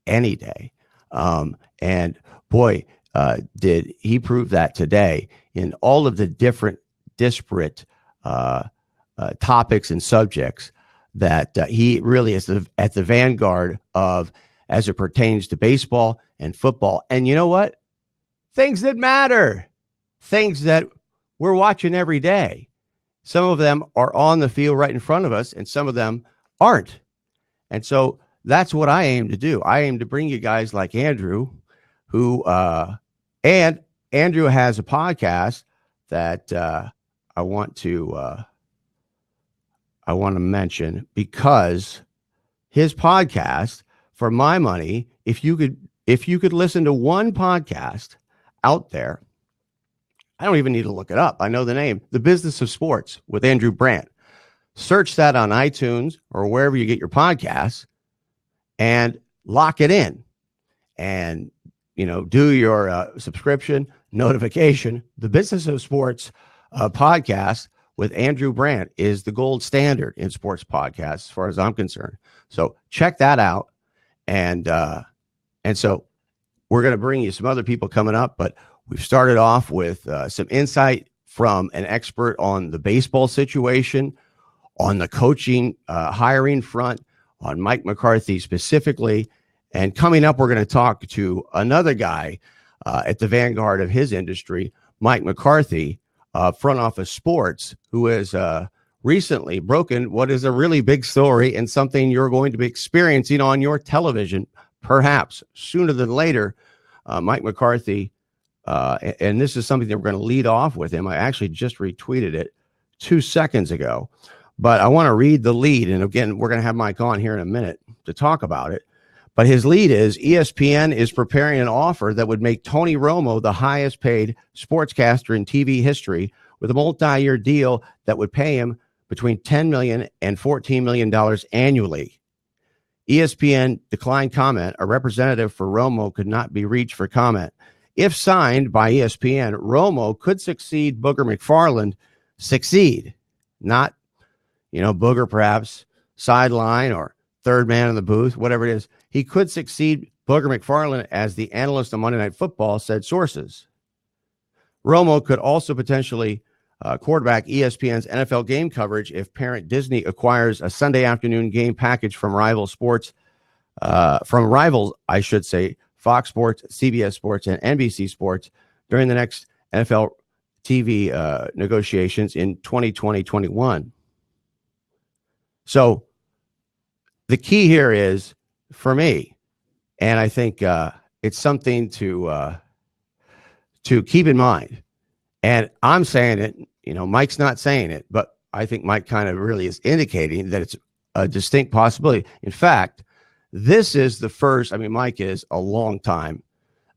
any day. And boy, did he prove that today in all of the different disparate topics and subjects that he really is at the vanguard of as it pertains to baseball and football. And you know what? Things that matter, things that we're watching every day. Some of them are on the field right in front of us, and some of them aren't. And so that's what I aim to do. I aim to bring you guys like Andrew, who and Andrew has a podcast that I want to mention, because his podcast, for my money, if you could listen to one podcast out there, I don't even need to look it up. I know the name, The Business of Sports with Andrew Brandt. Search that on iTunes or wherever you get your podcasts and lock it in. And, do your subscription notification. The Business of Sports podcast with Andrew Brandt is the gold standard in sports podcasts, as far as I'm concerned. So check that out. And so we're going to bring you some other people coming up, but we've started off with some insight from an expert on the baseball situation, on the coaching, hiring front, on Mike McCarthy specifically. And coming up, we're going to talk to another guy at the vanguard of his industry, Mike McCarthy, front office sports, who has recently broken what is a really big story and something you're going to be experiencing on your television, perhaps sooner than later. Mike McCarthy, and this is something that we're going to lead off with him. I actually just retweeted it 2 seconds ago, but I want to read the lead. And again, we're going to have Mike on here in a minute to talk about it. But his lead is ESPN is preparing an offer that would make Tony Romo the highest paid sportscaster in TV history, with a multi-year deal that would pay him between $10 million and $14 million annually. ESPN declined comment. A representative for Romo could not be reached for comment. If signed by ESPN, Romo could succeed Booger McFarland, not, Booger perhaps sideline or third man in the booth, whatever it is. He could succeed Booger McFarland as the analyst on Monday Night Football, said sources. Romo could also potentially quarterback ESPN's NFL game coverage if parent Disney acquires a Sunday afternoon game package from rivals, I should say, Fox Sports, CBS Sports, and NBC Sports during the next NFL TV negotiations in 2020-21. So the key here is, for me, and I think it's something to keep in mind. And I'm saying it, Mike's not saying it, but I think Mike kind of really is indicating that it's a distinct possibility. In fact, this is the first. Mike is a long time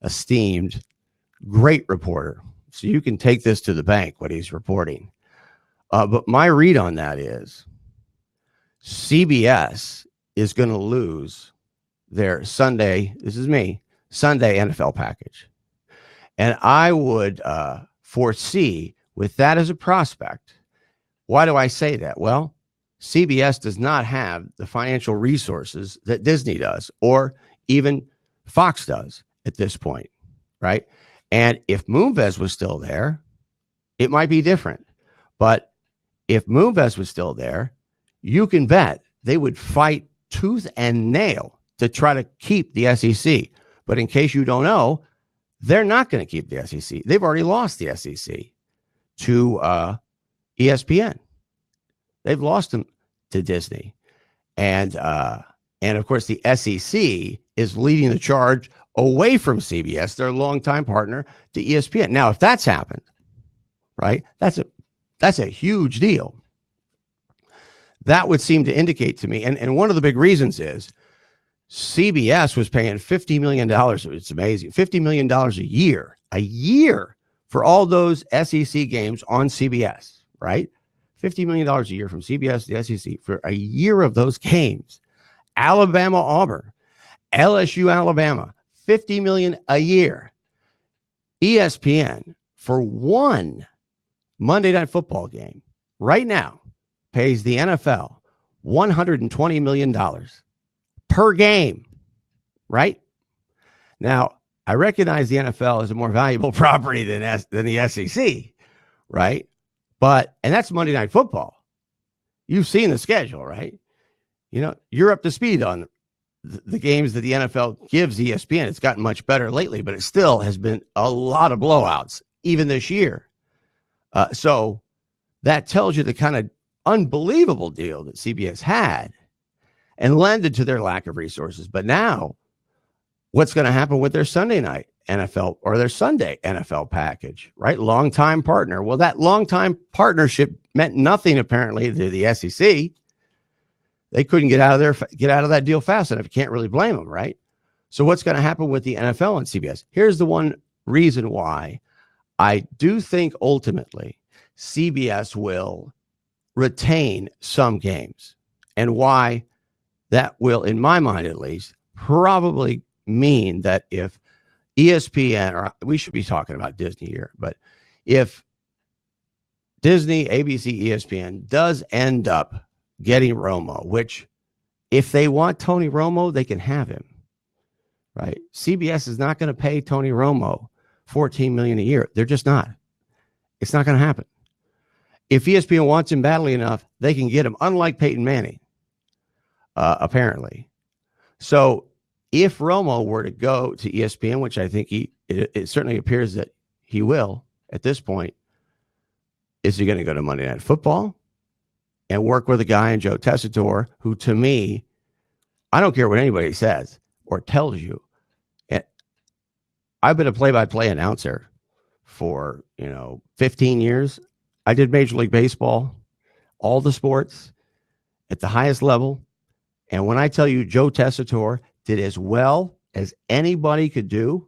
esteemed, great reporter. So you can take this to the bank, what he's reporting. But my read on that is CBS is going to lose their Sunday NFL package. And I would foresee, with that as a prospect, why do I say that? Well, CBS does not have the financial resources that Disney does, or even Fox does at this point, right? And if Moonves was still there, it might be different. But if Moonves was still there, you can bet they would fight tooth and nail to try to keep the SEC. But in case you don't know, they're not going to keep the SEC. They've already lost the SEC to ESPN. They've lost them to Disney. And of course, the SEC is leading the charge away from CBS, their longtime partner, to ESPN. Now, if that's happened, right, that's a huge deal. That would seem to indicate to me, and one of the big reasons is CBS was paying $50 million. It's amazing. $50 million a year for all those SEC games on CBS, right? $50 million a year from CBS to the SEC for a year of those games. Alabama, Auburn, LSU, Alabama, $50 million a year. ESPN for one Monday Night Football game right now pays the NFL $120 million per game, right? Now, I recognize the NFL is a more valuable property than the SEC, right? And that's Monday Night Football. You've seen the schedule, right? You know, you're up to speed on the games that the NFL gives ESPN. It's gotten much better lately, but it still has been a lot of blowouts, even this year. So that tells you the kind of unbelievable deal that CBS had and lended to their lack of resources. But now, what's going to happen with their Sunday night NFL or their Sunday NFL package, right? Longtime partner. Well, that longtime partnership meant nothing, apparently, to the SEC. They couldn't get out of that deal fast enough. You can't really blame them, right? So what's going to happen with the NFL and CBS? Here's the one reason why I do think ultimately CBS will retain some games, and why that will, in my mind at least, probably mean that if ESPN, or we should be talking about Disney here, but if Disney, ABC, ESPN does end up getting Romo, which if they want Tony Romo, they can have him, right? CBS is not going to pay Tony Romo $14 million a year. They're just not. It's not going to happen. If ESPN wants him badly enough, they can get him, unlike Peyton Manning, apparently. So if Romo were to go to ESPN, which I think it certainly appears that he will at this point, is he going to go to Monday Night Football and work with a guy in Joe Tessitore, who, to me, I don't care what anybody says or tells you. I've been a play-by-play announcer for 15 years. I did Major League Baseball, all the sports at the highest level. And when I tell you Joe Tessitore did as well as anybody could do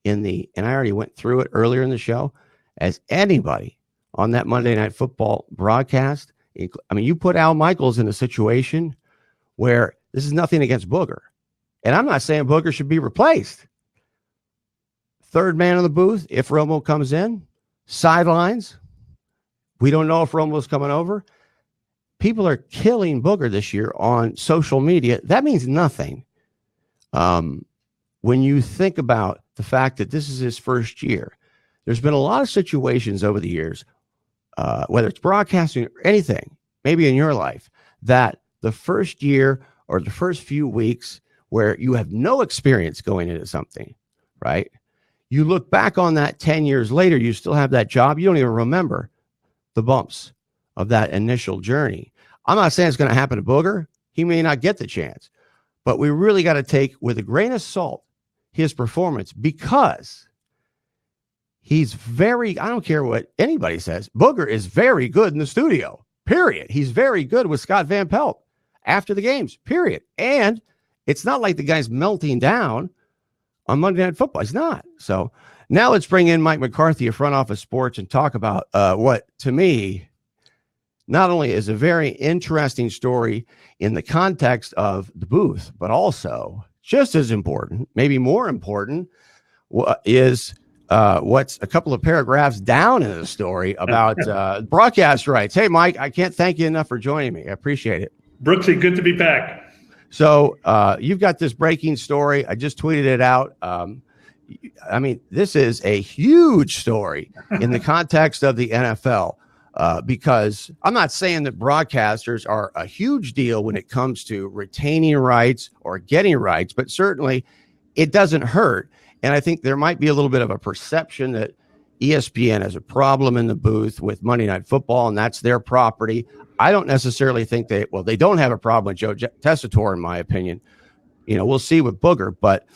and I already went through it earlier in the show, as anybody on that Monday Night Football broadcast. I mean, you put Al Michaels in a situation where this is nothing against Booger. And I'm not saying Booger should be replaced. Third man in the booth, if Romo comes in, sidelines. We don't know if Romo's coming over. People are killing Booger this year on social media. That means nothing. When you think about the fact that this is his first year, there's been a lot of situations over the years, whether it's broadcasting or anything, maybe in your life, that the first year or the first few weeks where you have no experience going into something, right? You look back on that 10 years later, you still have that job. You don't even remember the bumps of that initial journey. I'm not saying it's going to happen to Booger. He may not get the chance, but we really got to take with a grain of salt his performance, because he's I don't care what anybody says, Booger is very good in the studio, period. He's very good with Scott Van Pelt after the games, period. And it's not like the guy's melting down on Monday Night Football. He's not. So now let's bring in Mike McCarthy of Front Office Sports and talk about what, to me, not only is a very interesting story in the context of the booth, but also just as important, maybe more important, is what's a couple of paragraphs down in the story about broadcast rights. Hey, Mike, I can't thank you enough for joining me. I appreciate it. Brooksy, good to be back. So you've got this breaking story. I just tweeted it out. I mean, this is a huge story in the context of the NFL because I'm not saying that broadcasters are a huge deal when it comes to retaining rights or getting rights, but certainly it doesn't hurt. And I think there might be a little bit of a perception that ESPN has a problem in the booth with Monday Night Football, and that's their property. I don't necessarily think they don't have a problem with Joe Tessitore, in my opinion. You know, we'll see with Booger, but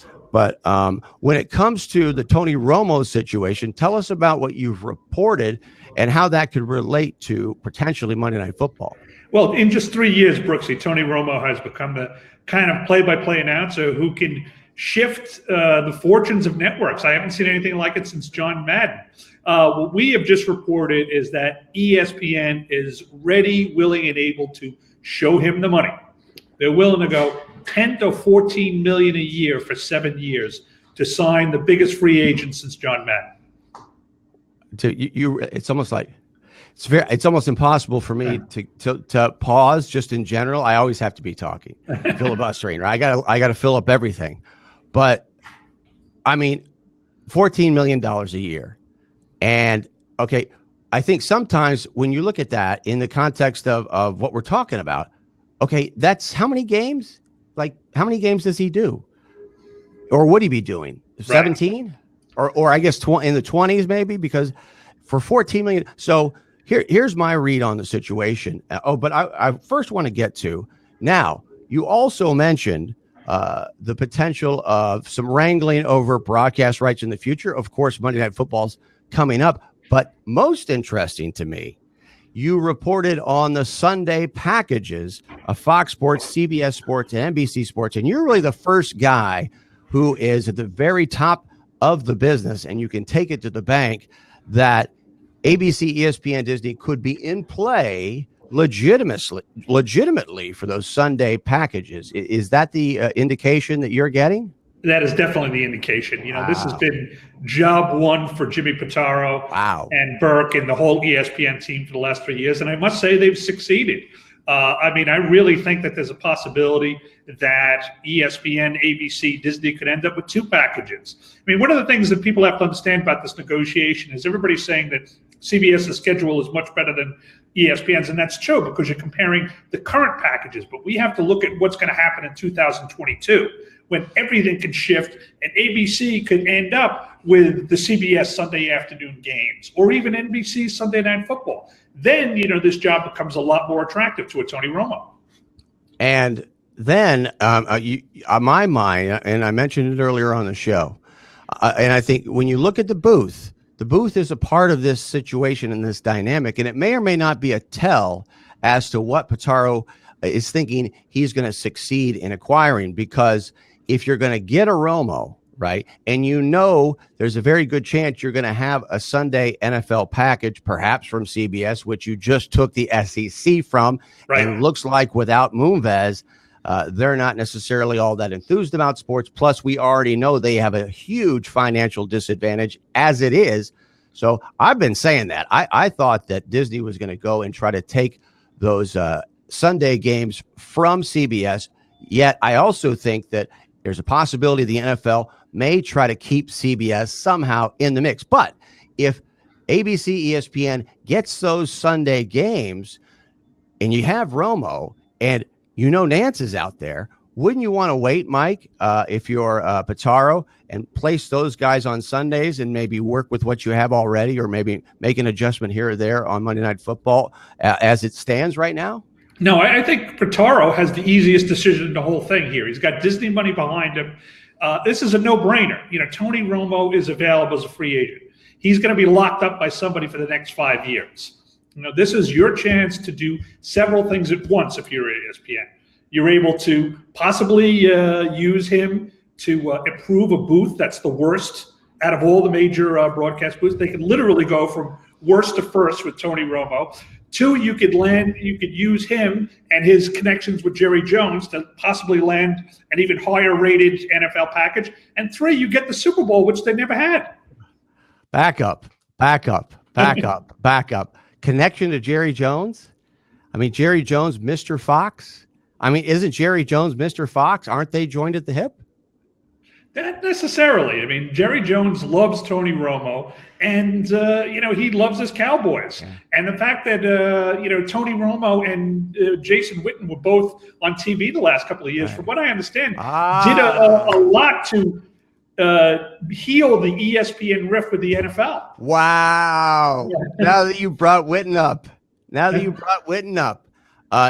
when it comes to the Tony Romo situation, tell us about what you've reported and how that could relate to potentially Monday Night Football. Well, in just 3 years, Brooksy, Tony Romo has become the kind of play-by-play announcer who can shift the fortunes of networks. I haven't seen anything like it since John Madden. What we have just reported is that ESPN is ready, willing, and able to show him the money. They're willing to go 10 to 14 million a year for 7 years to sign the biggest free agent since John Madden. It's almost like it's almost impossible for me to pause just in general. I always have to be talking, filibustering. Right? I got to fill up everything. But I mean, $14 million a year. And okay, I think sometimes when you look at that in the context of what we're talking about, okay, that's how many games? Like, how many games does he do? Or would he be doing? 17? Right. Or I guess in the 20s maybe, because for $14 million. So here's my read on the situation. But I first want to get to, now, you also mentioned the potential of some wrangling over broadcast rights in the future. Of course, Monday Night Football's coming up. But most interesting to me, you reported on the Sunday packages of Fox Sports, CBS Sports, and NBC Sports. And you're really the first guy who is at the very top of the business, and you can take it to the bank, that ABC, ESPN, Disney could be in play legitimately for those Sunday packages. Is that the indication that you're getting? That is definitely the indication. You know, This has been job one for Jimmy Pitaro and Burke and the whole ESPN team for the last 3 years. And I must say they've succeeded. I mean, I really think that there's a possibility that ESPN, ABC, Disney could end up with two packages. I mean, one of the things that people have to understand about this negotiation is everybody's saying that CBS's schedule is much better than ESPN's, and that's true because you're comparing the current packages. But we have to look at what's going to happen in 2022 when everything could shift and ABC could end up with the CBS Sunday afternoon games or even NBC Sunday Night Football. Then, you know, this job becomes a lot more attractive to a Tony Romo. And then on my mind, and I mentioned it earlier on the show, and I think when you look at the booth is a part of this situation and this dynamic, and it may or may not be a tell as to what Pitaro is thinking he's going to succeed in acquiring, because if you're going to get a Romo, right, and you know there's a very good chance you're going to have a Sunday NFL package, perhaps from CBS, which you just took the SEC from, and it looks like without Moonves, they're not necessarily all that enthused about sports. Plus, we already know they have a huge financial disadvantage as it is. So I've been saying that. I thought that Disney was going to go and try to take those Sunday games from CBS. Yet I also think that there's a possibility the NFL may try to keep CBS somehow in the mix. But if ABC, ESPN gets those Sunday games and you have Romo and you know Nance is out there, wouldn't you want to wait, Mike, if you're Pitaro, and place those guys on Sundays and maybe work with what you have already, or maybe make an adjustment here or there on Monday Night Football as it stands right now? No, I think Pitaro has the easiest decision in the whole thing here. He's got Disney money behind him. This is a no-brainer. You know, Tony Romo is available as a free agent. He's going to be locked up by somebody for the next 5 years. You know, this is your chance to do several things at once if you're ESPN. You're able to possibly use him to improve a booth that's the worst out of all the major broadcast booths. They can literally go from worst to first with Tony Romo. Two, you could use him and his connections with Jerry Jones to possibly land an even higher rated NFL package. And three, you get the Super Bowl, which they never had. Back up. Connection to Jerry Jones? I mean, Jerry Jones, Mr. Fox? I mean, isn't Jerry Jones Mr. Fox? Aren't they joined at the hip? Not necessarily. I mean, Jerry Jones loves Tony Romo, and he loves his Cowboys. Yeah. And the fact that Tony Romo and Jason Witten were both on TV the last couple of years, from what I understand, did a lot to heal the ESPN rift with the NFL. Wow! Now that you brought Witten up,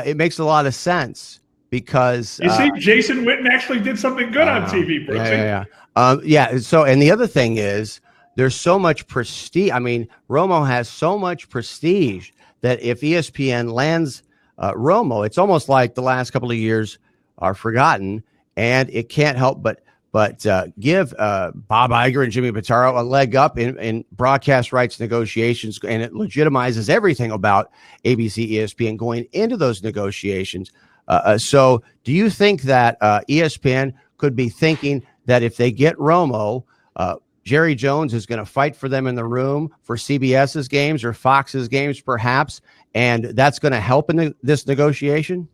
it makes a lot of sense. Because you see, Jason Witten actually did something good on TV, Brooks. Yeah. So, and the other thing is, there's so much prestige. I mean, Romo has so much prestige that if ESPN lands Romo, it's almost like the last couple of years are forgotten, and it can't help but give Bob Iger and Jimmy Pitaro a leg up in broadcast rights negotiations, and it legitimizes everything about ABC, ESPN going into those negotiations. So do you think that ESPN could be thinking that if they get Romo, Jerry Jones is going to fight for them in the room for CBS's games or Fox's games, perhaps, and that's going to help in this negotiation?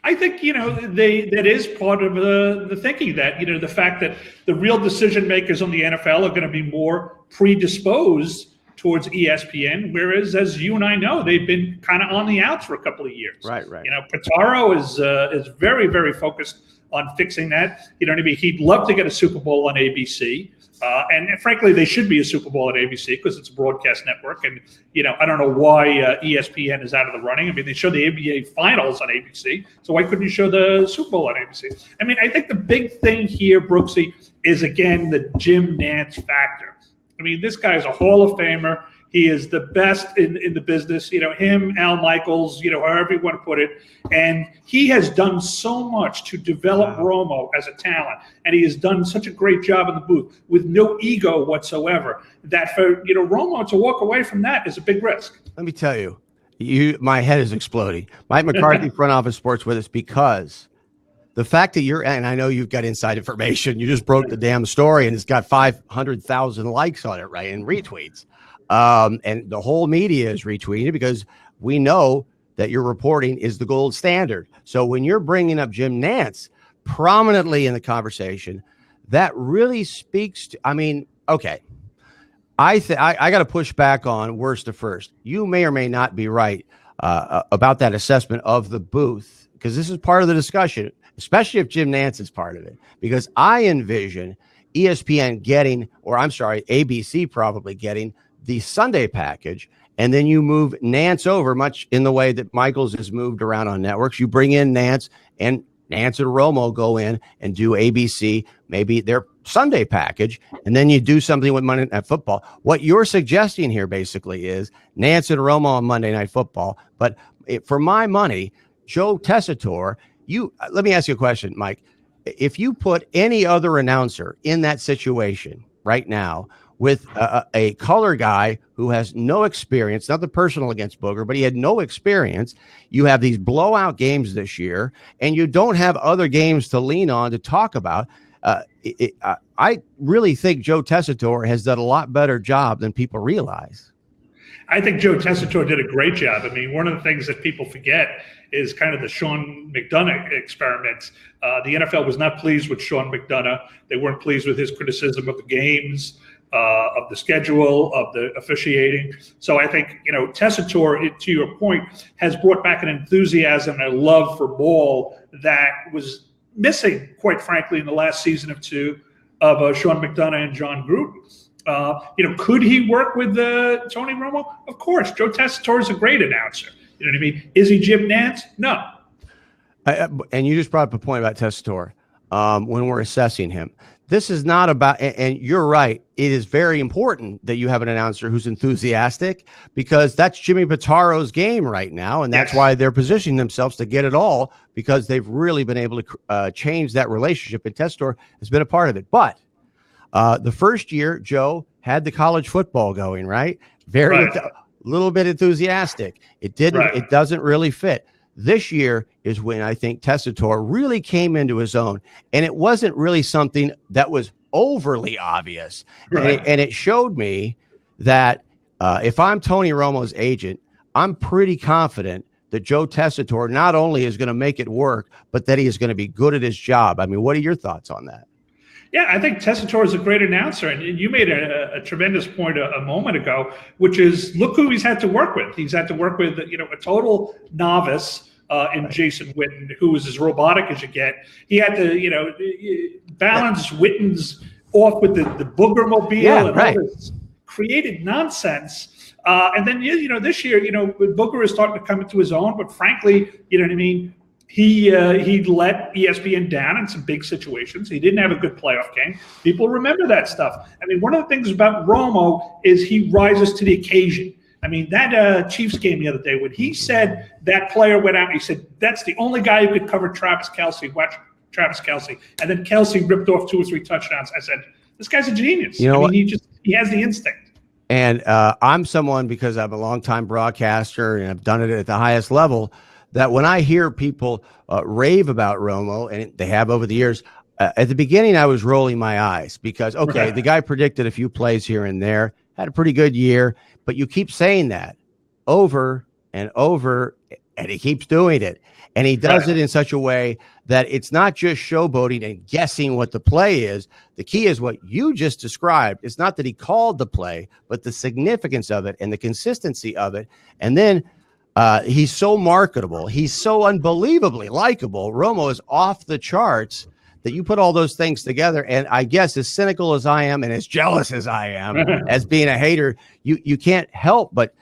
I think, that is part of the thinking that, the fact that the real decision makers on the NFL are going to be more predisposed towards ESPN, whereas, as you and I know, they've been kind of on the outs for a couple of years. Right. Pitaro is very, very focused on fixing that. You know what I mean? He'd love to get a Super Bowl on ABC. And frankly, they should be a Super Bowl at ABC because it's a broadcast network. And, I don't know why ESPN is out of the running. I mean, they show the NBA Finals on ABC. So why couldn't you show the Super Bowl on ABC? I mean, I think the big thing here, Brooksy, is, again, the Jim Nantz factor. I mean, this guy is a Hall of Famer. He is the best in the business, him, Al Michaels, however you want to put it. And he has done so much to develop Romo as a talent. And he has done such a great job in the booth with no ego whatsoever that for, Romo to walk away from that is a big risk. Let me tell you, my head is exploding. Mike McCarthy, Front Office Sports, with us because the fact that and I know you've got inside information, you just broke the damn story and it's got 500,000 likes on it, right? And retweets. And the whole media is retweeting because we know that your reporting is the gold standard. So when you're bringing up Jim Nantz prominently in the conversation, that really speaks to, I mean, okay, I got to push back on worst to first. You may or may not be right about that assessment of the booth, because this is part of the discussion, especially if Jim Nantz is part of it, because I envision ESPN getting, or I'm sorry, ABC probably getting the Sunday package, and then you move Nantz over much in the way that Michaels has moved around on networks. You bring in Nantz, and Nantz and Romo go in and do ABC, maybe their Sunday package, and then you do something with Monday Night Football. What you're suggesting here basically is Nantz and Romo on Monday Night Football, but for my money, Joe Tessitore, let me ask you a question, Mike. If you put any other announcer in that situation right now with a color guy who has no experience, nothing personal against Booger, but he had no experience, you have these blowout games this year, and you don't have other games to lean on to talk about. I really think Joe Tessitore has done a lot better job than people realize. I think Joe Tessitore did a great job. I mean, one of the things that people forget is kind of the Sean McDonough experiment. The NFL was not pleased with Sean McDonough. They weren't pleased with his criticism of the games, of the schedule, of the officiating. So I think, Tessitore, to your point, has brought back an enthusiasm and a love for ball that was missing, quite frankly, in the last season or two of Sean McDonough and John Gruden. Could he work with Tony Romo? Of course. Joe Tessitore is a great announcer. You know what I mean? Is he Jim Nantz? No. And you just brought up a point about Tessitore when we're assessing him. This is not about, and you're right, it is very important that you have an announcer who's enthusiastic, because that's Jimmy Pitaro's game right now, and that's why they're positioning themselves to get it all, because they've really been able to change that relationship, and Tessitore has been a part of it. But the first year, Joe had the college football going, right? Little bit enthusiastic. It didn't. It doesn't really fit. This year is when I think Tessitore really came into his own, and it wasn't really something that was overly obvious. Right. And it showed me that if I'm Tony Romo's agent, I'm pretty confident that Joe Tessitore not only is going to make it work, but that he is going to be good at his job. I mean, what are your thoughts on that? Yeah, I think Tessitore is a great announcer. And you made a tremendous point a moment ago, which is look who he's had to work with. He's had to work with, a total novice in Jason Witten, who is as robotic as you get. He had to, balance Witten's off with the booger mobile and all this created nonsense. And then, this year, Booker is starting to come into his own. But frankly, you know what I mean? He let ESPN down in some big situations. He didn't have a good playoff game. People remember that stuff. I mean, one of the things about Romo is he rises to the occasion. I mean, that Chiefs game the other day, when he said that player went out, he said, that's the only guy who could cover Travis Kelce. Watch Travis Kelce. And then Kelce ripped off 2 or 3 touchdowns. I said, this guy's a genius. He has the instinct. And I'm someone, because I'm a longtime broadcaster and I've done it at the highest level, that when I hear people rave about Romo, and they have over the years, at the beginning I was rolling my eyes because, the guy predicted a few plays here and there, had a pretty good year, but you keep saying that over and over, and he keeps doing it. And he does it in such a way that it's not just showboating and guessing what the play is. The key is what you just described. It's not that he called the play, but the significance of it and the consistency of it. And then he's so marketable. He's so unbelievably likable. Romo is off the charts that you put all those things together. And I guess as cynical as I am and as jealous as I am as being a hater, you can't help but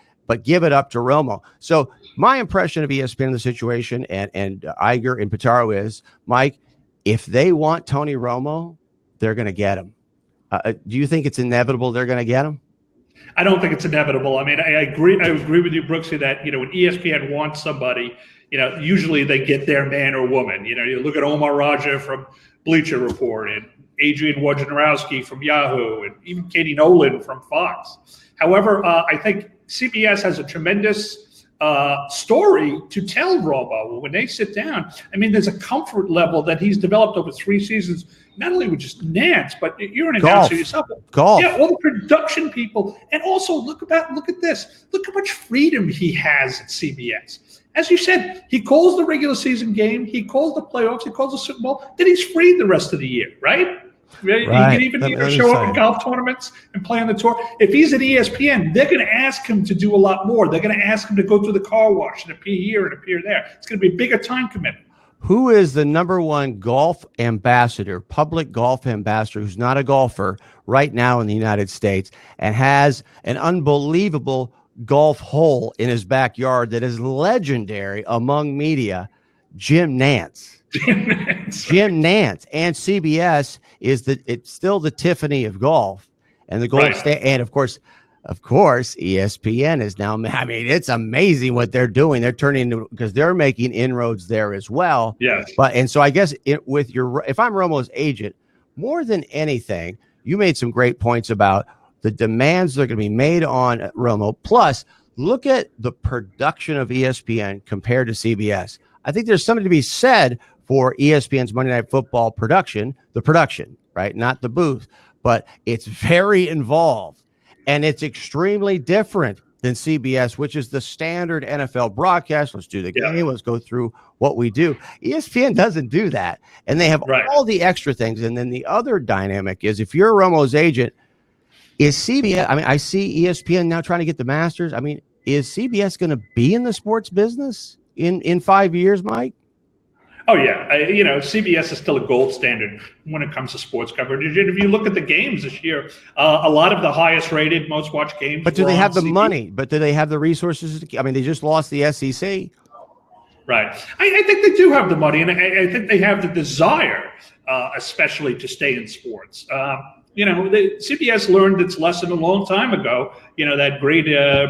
give it up to Romo. So my impression of ESPN in the situation and Iger and Pitaro is, Mike, if they want Tony Romo, they're going to get him. Do you think it's inevitable they're going to get him? I don't think it's inevitable. I mean, I agree with you, Brooksy, that, when ESPN wants somebody, usually they get their man or woman. You look at Omar Raja from Bleacher Report and Adrian Wojnarowski from Yahoo and even Katie Nolan from Fox. However, I think CBS has a tremendous story to tell Romo when they sit down. I mean, there's a comfort level that he's developed over 3 seasons, not only with just Nance, but you're an announcer yourself. Golf. Yeah, all the production people. And also look at this. Look how much freedom he has at CBS. As you said, he calls the regular season game, he calls the playoffs, he calls the Super Bowl, then he's free the rest of the year, right? He can even show up in golf tournaments and play on the tour. If he's at ESPN, they're going to ask him to do a lot more. They're going to ask him to go through the car wash and appear here and appear there. It's going to be a bigger time commitment. Who is the #1 golf ambassador, public golf ambassador, who's not a golfer right now in the United States and has an unbelievable golf hole in his backyard that is legendary among media? Jim Nance. Jim Nance. And CBS it's still the Tiffany of golf and the gold standard. And of course, ESPN is now, I mean, it's amazing what they're doing. They're turning into, because they're making inroads there as well. Yes. And so I guess if I'm Romo's agent, more than anything, you made some great points about the demands that are going to be made on Romo. Plus, look at the production of ESPN compared to CBS. I think there's something to be said for ESPN's Monday Night Football production, right? Not the booth, but it's very involved. And it's extremely different than CBS, which is the standard NFL broadcast. Let's do the game. Let's go through what we do. ESPN doesn't do that. And they have all the extra things. And then the other dynamic is, if you're Romo's agent, is CBS, I mean, I see ESPN now trying to get the Masters. I mean, is CBS going to be in the sports business in 5 years, Mike? Oh, yeah. CBS is still a gold standard when it comes to sports coverage. And if you look at the games this year, a lot of the highest rated, most watched games. But do they have the money? But do they have the resources? I mean, they just lost the SEC. Right. I think they do have the money, and I think they have the desire, especially to stay in sports. CBS learned its lesson a long time ago. That great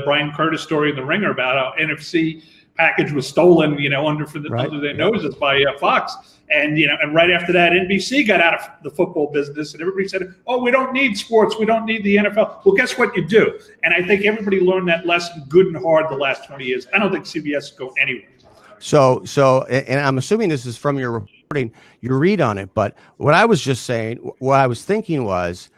Brian Curtis story in The Ringer about how NFC package was stolen, under their noses by Fox. And right after that, NBC got out of the football business, and everybody said, "Oh, we don't need sports. We don't need the NFL." Well, guess what? You do. And I think everybody learned that lesson good and hard the last 20 years. I don't think CBS is going anywhere. So, and I'm assuming this is from your your read on it. But what I was just saying, what I was thinking was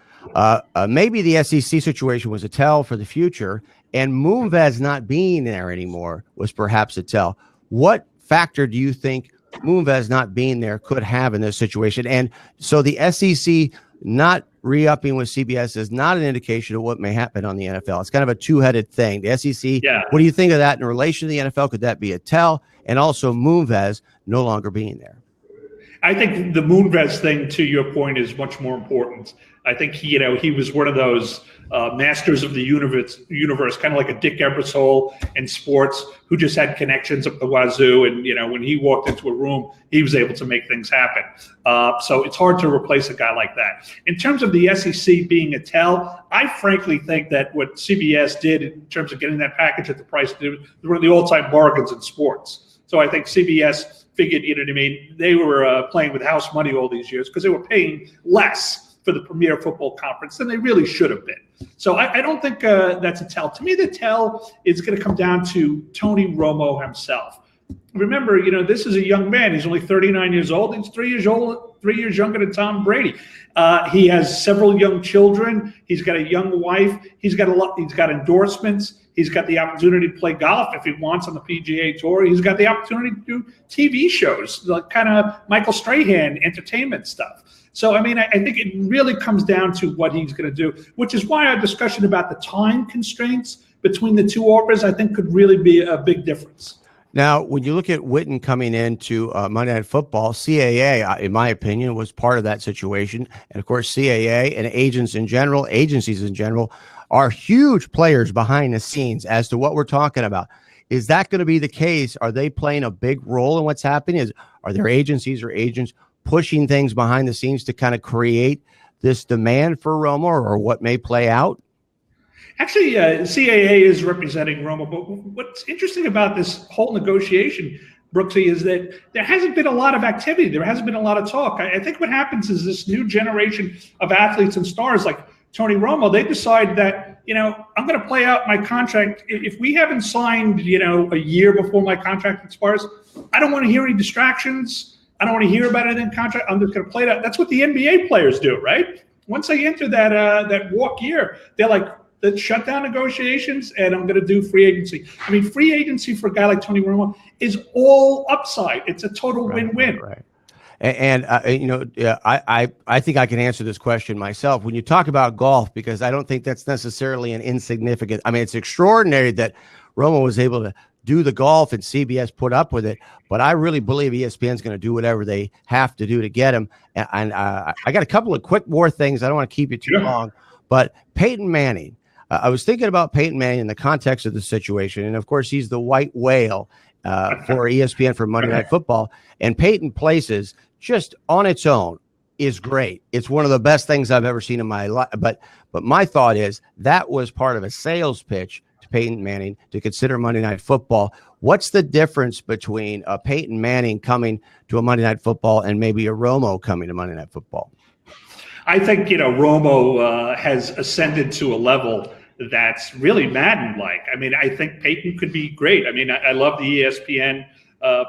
maybe the SEC situation was a tell for the future, and Moonves not being there anymore was perhaps a tell. What factor do you think Moonves not being there could have in this situation? And so the SEC not re-upping with CBS is not an indication of what may happen on the NFL. It's kind of a two-headed thing. The SEC, what do you think of that in relation to the NFL? Could that be a tell? And also Moonves no longer being there. I think the Moonves thing, to your point, is much more important. I think he was one of those masters of the universe, kind of like a Dick Ebersol in sports, who just had connections up the wazoo. And when he walked into a room, he was able to make things happen. So it's hard to replace a guy like that. In terms of the SEC being a tell, I frankly think that what CBS did in terms of getting that package at the price, they were the all-time bargains in sports. So I think CBS figured, they were playing with house money all these years because they were paying less for the Premier Football Conference than they really should have been. So I don't think that's a tell. To me, the tell is going to come down to Tony Romo himself. Remember, this is a young man. He's only 39 years old. He's 3 years younger than Tom Brady. He has several young children. He's got a young wife. He's got endorsements. He's got the opportunity to play golf if he wants on the PGA Tour. He's got the opportunity to do TV shows, like kind of Michael Strahan entertainment stuff. So, I think it really comes down to what he's going to do, which is why our discussion about the time constraints between the two offers, I think, could really be a big difference. Now, when you look at Witten coming into Monday Night Football, CAA, in my opinion, was part of that situation. And, of course, CAA and agencies in general, are huge players behind the scenes as to what we're talking about. Is that going to be the case? Are they playing a big role in what's happening? Are there agencies or agents pushing things behind the scenes to kind of create this demand for Romo, or what may play out? Actually, CAA is representing Romo, but what's interesting about this whole negotiation, Brooksy, is that there hasn't been a lot of activity. There hasn't been a lot of talk. I think what happens is this new generation of athletes and stars like Tony Romo, they decide that, I'm going to play out my contract. If we haven't signed, a year before my contract expires, I don't want to hear any distractions. I don't want to hear about it in contract. I'm just going to play it out. That's what the NBA players do, right? Once they enter that walk year, they're like, let's shut down negotiations, and I'm going to do free agency. Free agency for a guy like Tony Romo is all upside. It's a total win-win. Right. And I think I can answer this question myself. When you talk about golf, because I don't think that's necessarily an insignificant. It's extraordinary that Romo was able to do the golf and CBS put up with it, but I really believe ESPN's going to do whatever they have to do to get him. And I got a couple of quick more things. I don't want to keep you too long, but Peyton Manning. I was thinking about Peyton Manning in the context of the situation, and of course he's the white whale for ESPN for Monday Night Football, and Peyton Places just on its own is great. It's one of the best things I've ever seen in my life. But my thought is that was part of a sales pitch to Peyton Manning to consider Monday Night Football. What's the difference between a Peyton Manning coming to a Monday Night Football and maybe a Romo coming to Monday Night Football? I think, Romo has ascended to a level that's really Madden-like. I think Peyton could be great. I love the ESPN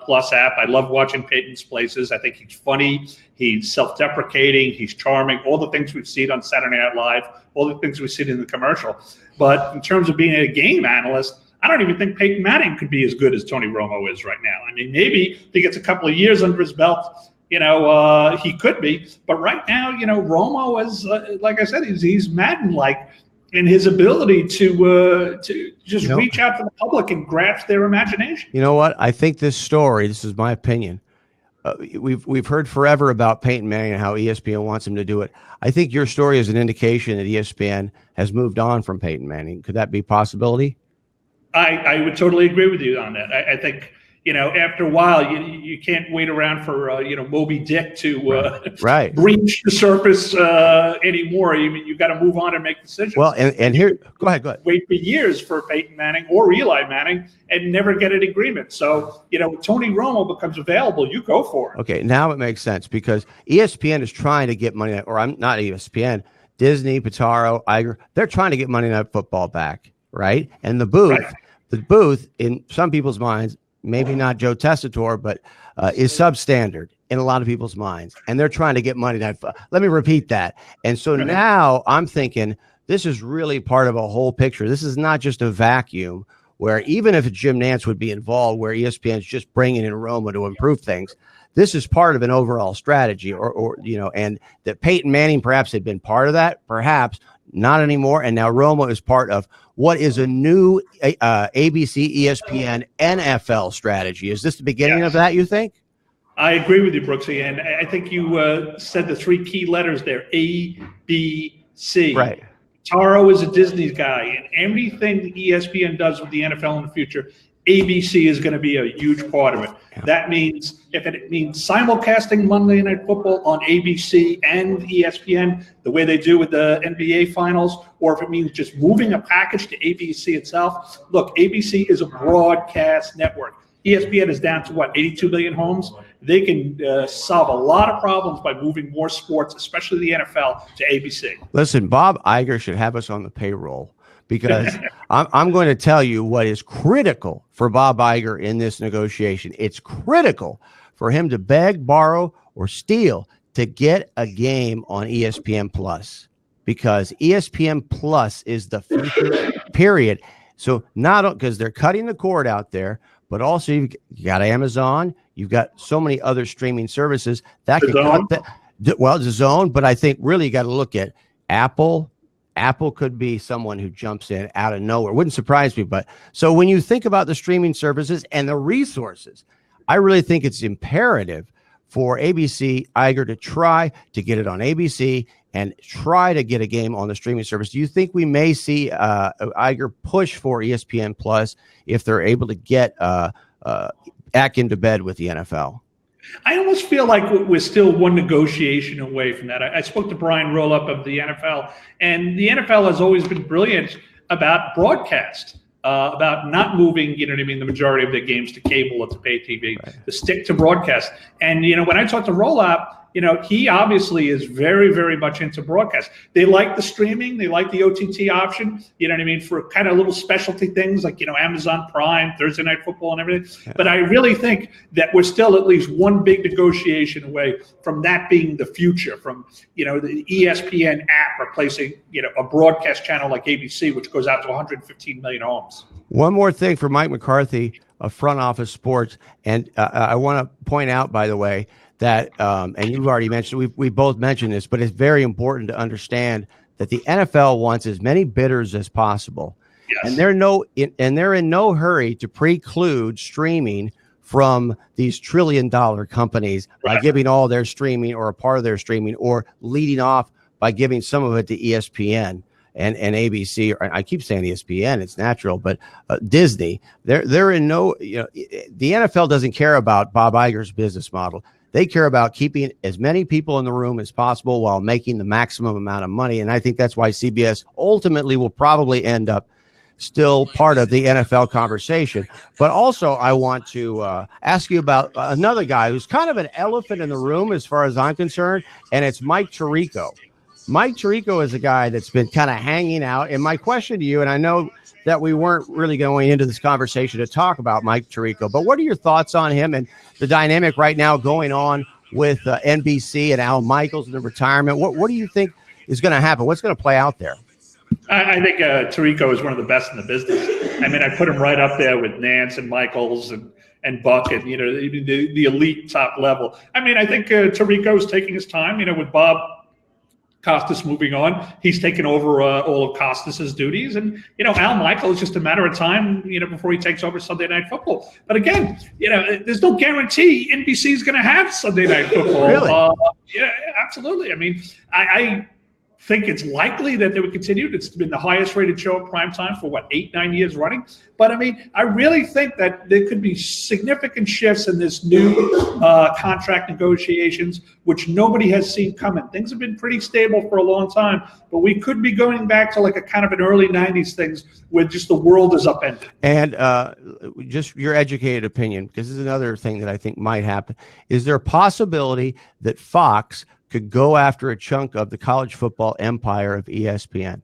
Plus app. I love watching Peyton's Places. I think he's funny. He's self-deprecating. He's charming. All the things we've seen on Saturday Night Live, all the things we've seen in the commercial. But in terms of being a game analyst, I don't even think Peyton Manning could be as good as Tony Romo is right now. Maybe if he gets a couple of years under his belt, he could be. But right now, Romo is, like I said, he's Madden-like in his ability to just reach out to the public and grasp their imagination. You know what? I think this story, this is my opinion, we've heard forever about Peyton Manning and how ESPN wants him to do it. I think your story is an indication that ESPN has moved on from Peyton Manning. Could that be a possibility? I would totally agree with you on that. I think, after a while, you can't wait around for, Moby Dick to breach the surface anymore. You've got to move on and make decisions. Well, and here, go ahead. Wait for years for Peyton Manning or Eli Manning and never get an agreement. So, Tony Romo becomes available, you go for it. Okay, now it makes sense because ESPN is trying to get money, or I'm not ESPN, Disney, Pitaro, Iger, they're trying to get Monday Night Football back, right? And the booth in some people's minds, maybe not Joe Tessitore, but is substandard. in a lot of people's minds, and they're trying to get Monday Night Football. Let me repeat that. And so now I'm thinking this is really part of a whole picture. This is not just a vacuum where even if Jim Nantz would be involved, where ESPN's just bringing in Roma to improve things, this is part of an overall strategy, or and that Peyton Manning perhaps had been part of that, perhaps not anymore. And now Roma is part of what is a new ABC, ESPN, NFL strategy. Is this the beginning of that, you think? I agree with you, Brooksy. And I think you said the three key letters there, ABC. Right. Taro is a Disney guy, and everything ESPN does with the NFL in the future, ABC is going to be a huge part of it. Yeah. That means if it means simulcasting Monday Night Football on ABC and ESPN the way they do with the NBA Finals, or if it means just moving a package to ABC itself. Look, ABC is a broadcast network. ESPN is down to, 82 million homes? They can solve a lot of problems by moving more sports, especially the NFL, to ABC. Listen, Bob Iger should have us on the payroll, because I'm going to tell you what is critical for Bob Iger in this negotiation. It's critical for him to beg, borrow, or steal to get a game on ESPN Plus, because ESPN Plus is the future, period. So not because they're cutting the cord out there, but also you got Amazon, you've got so many other streaming services that can cut that. Well, it's a zone, but I think really you got to look at Apple. Apple could be someone who jumps in out of nowhere. Wouldn't surprise me. But so when you think about the streaming services and the resources, I really think it's imperative for ABC, Iger, to try to get it on ABC and try to get a game on the streaming service. Do you think we may see Iger push for ESPN Plus if they're able to get back into bed with the NFL? I almost feel like we're still one negotiation away from that. I spoke to Brian Roloff of the NFL, and the NFL has always been brilliant about broadcast, about not moving, the majority of their games to cable or to pay TV, to stick to broadcast. And, when I talked to Roloff, he obviously is very, very much into broadcast. They like the streaming. They like the OTT option, for kind of little specialty things like, Amazon Prime, Thursday Night Football and everything. Yeah. But I really think that we're still at least one big negotiation away from that being the future, from, the ESPN app replacing, a broadcast channel like ABC, which goes out to 115 million homes. One more thing for Mike McCarthy of Front Office Sports. And I want to point out, by the way, that, and you've already mentioned, we both mentioned this, but it's very important to understand that the NFL wants as many bidders as possible. Yes. And they're in no hurry to preclude streaming from these trillion-dollar companies by giving all their streaming or a part of their streaming, or leading off by giving some of it to ESPN and ABC. Or I keep saying ESPN, it's natural, but Disney. They're in no. The NFL doesn't care about Bob Iger's business model. They care about keeping as many people in the room as possible while making the maximum amount of money. And I think that's why CBS ultimately will probably end up still part of the NFL conversation. But also, I want to ask you about another guy who's kind of an elephant in the room as far as I'm concerned, and it's Mike Tirico. Mike Tirico is a guy that's been kind of hanging out. And my question to you, and I know that we weren't really going into this conversation to talk about Mike Tirico, but what are your thoughts on him and the dynamic right now going on with NBC and Al Michaels and the retirement? What do you think is going to happen? What's going to play out there? I think Tirico is one of the best in the business. I mean, I put him right up there with Nance and Michaels and Buck and, the elite top level. I mean, I think Tirico is taking his time, with Bob Costas moving on. He's taken over all of Costas's duties. And, Al Michaels is just a matter of time, before he takes over Sunday Night Football. But again, there's no guarantee NBC is going to have Sunday Night Football. Really? Yeah, absolutely. I mean, I think it's likely that they would continue. It's been the highest rated show at primetime for 8-9 years running. But I mean, I really think that there could be significant shifts in this new contract negotiations, which nobody has seen coming. Things have been pretty stable for a long time, but we could be going back to like a kind of an early 90s things where just the world is upended. And just your educated opinion, because this is another thing that I think might happen. Is there a possibility that Fox could go after a chunk of the college football empire of ESPN?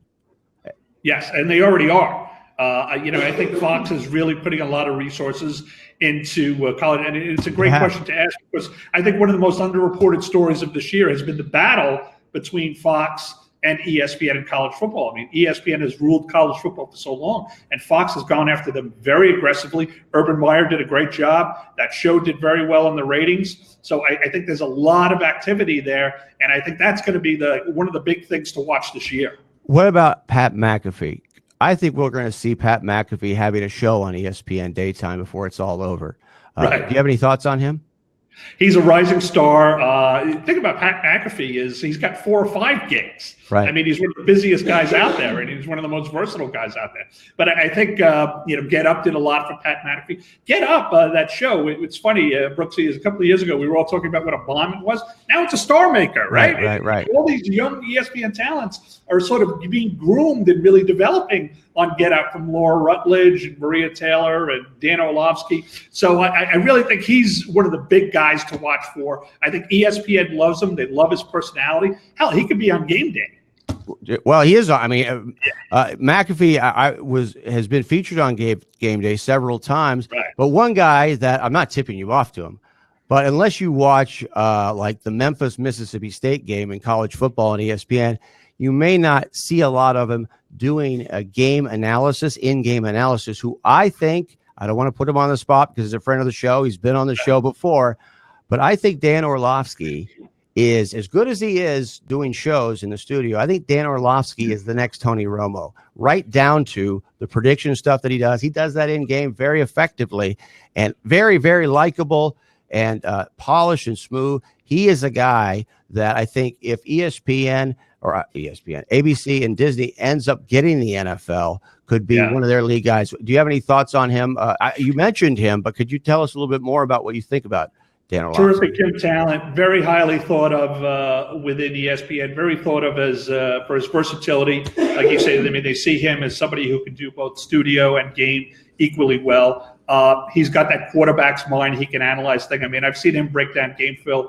Yes, and they already are. I think Fox is really putting a lot of resources into college, and it's a great question to ask, because I think one of the most underreported stories of this year has been the battle between Fox and ESPN in college football. I mean, ESPN has ruled college football for so long, and Fox has gone after them very aggressively. Urban Meyer did a great job. That show did very well in the ratings. So I think there's a lot of activity there, and I think that's going to be one of the big things to watch this year. What about Pat McAfee? I think we're going to see Pat McAfee having a show on ESPN daytime before it's all over. Right. Do you have any thoughts on him? He's a rising star. The thing about Pat McAfee is he's got 4 or 5 gigs. Right. I mean, he's one of the busiest guys out there, and he's one of the most versatile guys out there. But I think, Get Up did a lot for Pat McAfee. Get Up, that show, it's funny, Brooksy, a couple of years ago, we were all talking about what a bomb it was. Now it's a star maker, right? Right. All these young ESPN talents are sort of being groomed and really developing on Get Up, from Laura Rutledge and Maria Taylor and Dan Orlovsky. So I really think he's one of the big guys to watch for. I think ESPN loves him. They love his personality. Hell, he could be on game day. Well, he is. I mean, McAfee has been featured on game day several times. Right. But one guy that I'm not tipping you off to him, but unless you watch like the Memphis Mississippi State game in college football on ESPN, you may not see a lot of him doing a game analysis, in-game analysis. Who I think, I don't want to put him on the spot because he's a friend of the show. He's been on the show before, but I think Dan Orlovsky is, as good as he is doing shows in the studio, I think Dan Orlovsky is the next Tony Romo, right down to the prediction stuff that he does. He does that in game very effectively and very, very likable and polished and smooth. He is a guy that I think if ESPN, ABC and Disney ends up getting the NFL, could be one of their league guys. Do you have any thoughts on him? You mentioned him, but could you tell us a little bit more about what you think about Dan Orlovsky? Terrific young talent, very highly thought of within ESPN, very thought of as for his versatility. Like you say, I mean, they see him as somebody who can do both studio and game equally well. He's got that quarterback's mind. He can analyze things. I mean, I've seen him break down game film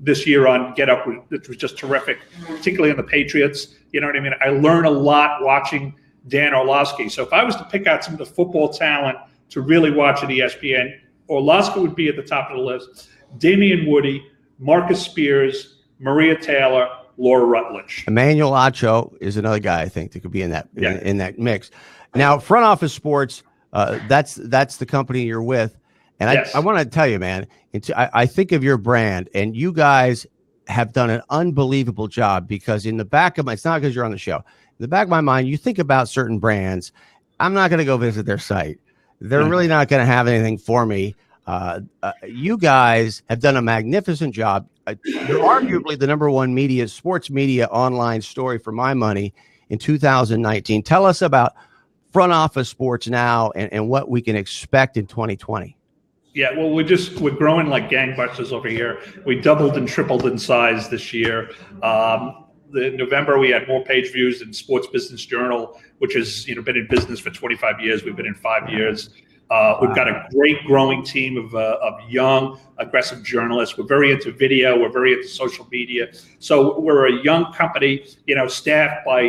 this year on Get Up, which was just terrific, particularly on the Patriots. You know what I mean? I learn a lot watching Dan Orlovsky. So if I was to pick out some of the football talent to really watch at ESPN, Orlovsky would be at the top of the list. Damian Woody, Marcus Spears, Maria Taylor, Laura Rutledge. Emmanuel Acho is another guy I think that could be in that in that mix. Now, Front Office Sports, that's the company you're with. And I want to tell you, man, I think of your brand, and you guys have done an unbelievable job, because in the back of it's not because you're on the show. In the back of my mind, you think about certain brands. I'm not going to go visit their site. They're really not going to have anything for me. You guys have done a magnificent job. You're arguably the number one sports media online story for my money in 2019. Tell us about Front Office Sports now and what we can expect in 2020. Yeah, well, we're growing like gangbusters over here. We doubled and tripled in size this year. In November, we had more page views than Sports Business Journal, which has been in business for 25 years. We've been in 5 years. We've got a great growing team of young, aggressive journalists. We're very into video. We're very into social media. So we're a young company, staffed by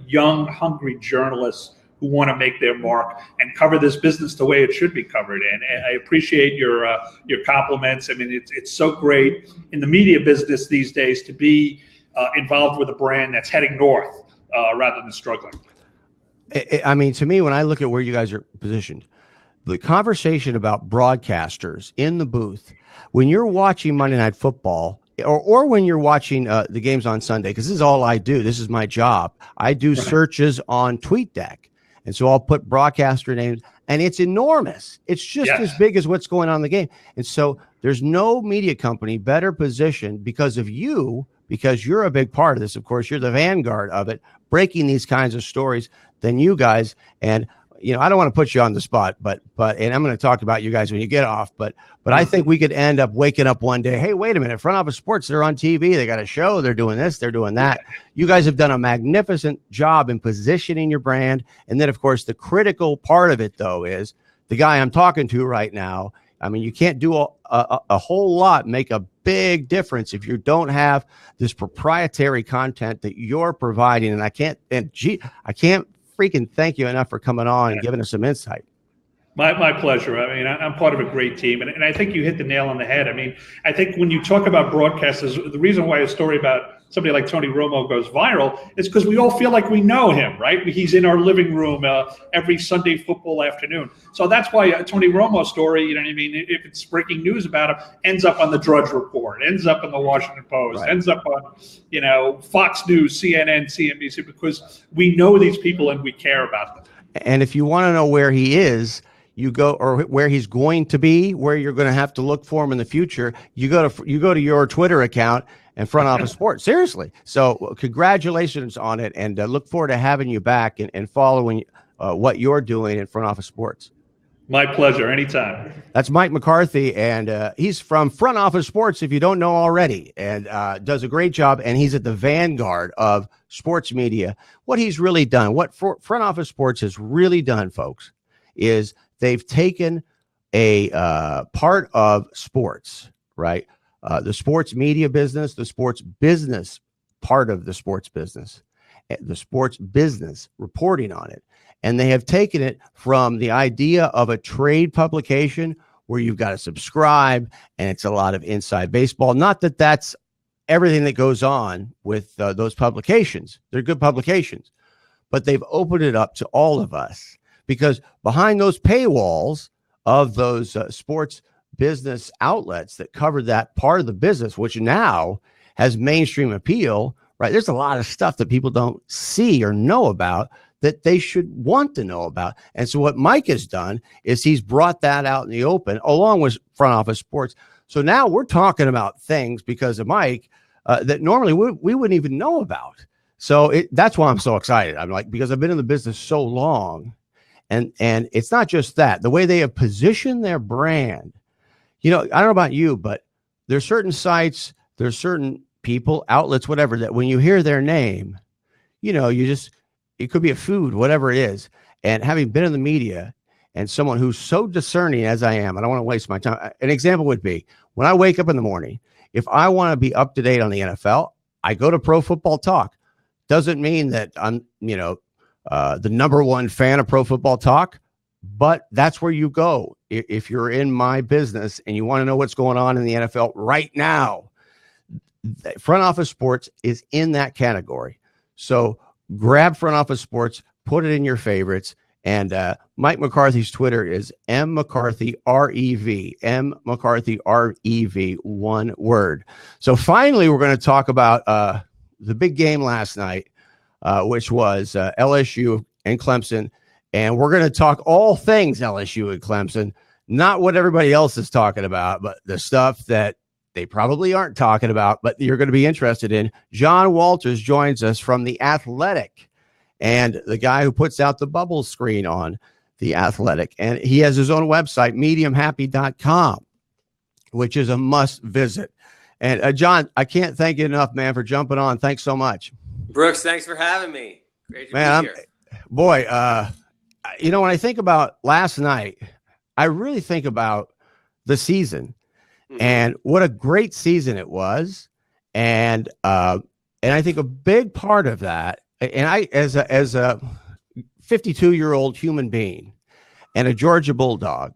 young, hungry journalists who want to make their mark and cover this business the way it should be covered. And I appreciate your compliments. I mean, it's so great in the media business these days to be involved with a brand that's heading north rather than struggling. I mean, to me, when I look at where you guys are positioned, the conversation about broadcasters in the booth, when you're watching Monday Night Football, or when you're watching the games on Sunday, because this is all I do. This is my job. I do searches on TweetDeck. And so I'll put broadcaster names, and it's enormous. It's just as big as what's going on in the game. And so there's no media company better positioned because of you, because you're a big part of this. Of course, you're the vanguard of it, breaking these kinds of stories than you guys. And I don't want to put you on the spot, but and I'm going to talk about you guys when you get off, but I think we could end up waking up one day, hey, wait a minute, Front Office Sports, they're on TV, they got a show, they're doing this, they're doing that. You guys have done a magnificent job in positioning your brand. And then, of course, the critical part of it, though, is the guy I'm talking to right now. I mean, you can't do a whole lot, make a big difference if you don't have this proprietary content that you're providing. And I can't freaking thank you enough for coming on and giving us some insight. My pleasure. I mean, I'm part of a great team, and I think you hit the nail on the head. I mean, I think when you talk about broadcasters, the reason why a story about somebody like Tony Romo goes viral is because we all feel like we know him, right? He's in our living room every Sunday football afternoon. So that's why Tony Romo's story, you know what I mean, if it's breaking news about him, ends up on the Drudge Report, ends up in the Washington Post, right. ends up on, Fox News, CNN, CNBC, because we know these people and we care about them. And if you want to know where he is, you go, or where he's going to be, where you're going to have to look for him in the future, you go to your Twitter account and Front Office Sports. Seriously. So congratulations on it, and look forward to having you back and following what you're doing in Front Office Sports. My pleasure. Anytime. That's Mike McCarthy, and he's from Front Office Sports, if you don't know already, and does a great job, and he's at the vanguard of sports media. What he's really done, what Front Office Sports has really done, folks, is they've taken a part of sports, right? The sports media business, the sports business part of the sports business reporting on it. And they have taken it from the idea of a trade publication where you've got to subscribe and it's a lot of inside baseball. Not that that's everything that goes on with those publications. They're good publications, but they've opened it up to all of us, because behind those paywalls of those sports business outlets that cover that part of the business, which now has mainstream appeal, right? There's a lot of stuff that people don't see or know about that they should want to know about. And so what Mike has done is he's brought that out in the open along with Front Office Sports. So now we're talking about things because of Mike that normally we wouldn't even know about. So that's why I'm so excited. I'm like, because I've been in the business so long, and it's not just that, the way they have positioned their brand. I don't know about you, but there's certain sites, there's certain people, outlets, whatever, that when you hear their name, it could be a food, whatever it is. And having been in the media and someone who's so discerning as I am, I don't want to waste my time. An example would be when I wake up in the morning, if I want to be up to date on the NFL, I go to Pro Football Talk. Doesn't mean that I'm, the number one fan of Pro Football Talk, but that's where you go. If you're in my business and you want to know what's going on in the NFL right now, Front Office Sports is in that category. So grab Front Office Sports, put it in your favorites. And Mike McCarthy's Twitter is McCarthyREV, McCarthyREV, one word. So finally, we're going to talk about the big game last night, which was LSU and Clemson. And we're going to talk all things LSU and Clemson, not what everybody else is talking about, but the stuff that they probably aren't talking about, but you're going to be interested in. John Walters joins us from The Athletic, and the guy who puts out the bubble screen on The Athletic. And he has his own website, mediumhappy.com, which is a must visit. And John, I can't thank you enough, man, for jumping on. Thanks so much. Brooks, thanks for having me. Great to be here. Boy, when I think about last night, I really think about the season. Mm-hmm. And what a great season it was. And I think a big part of that, and I, as a 52-year-old human being and a Georgia Bulldog,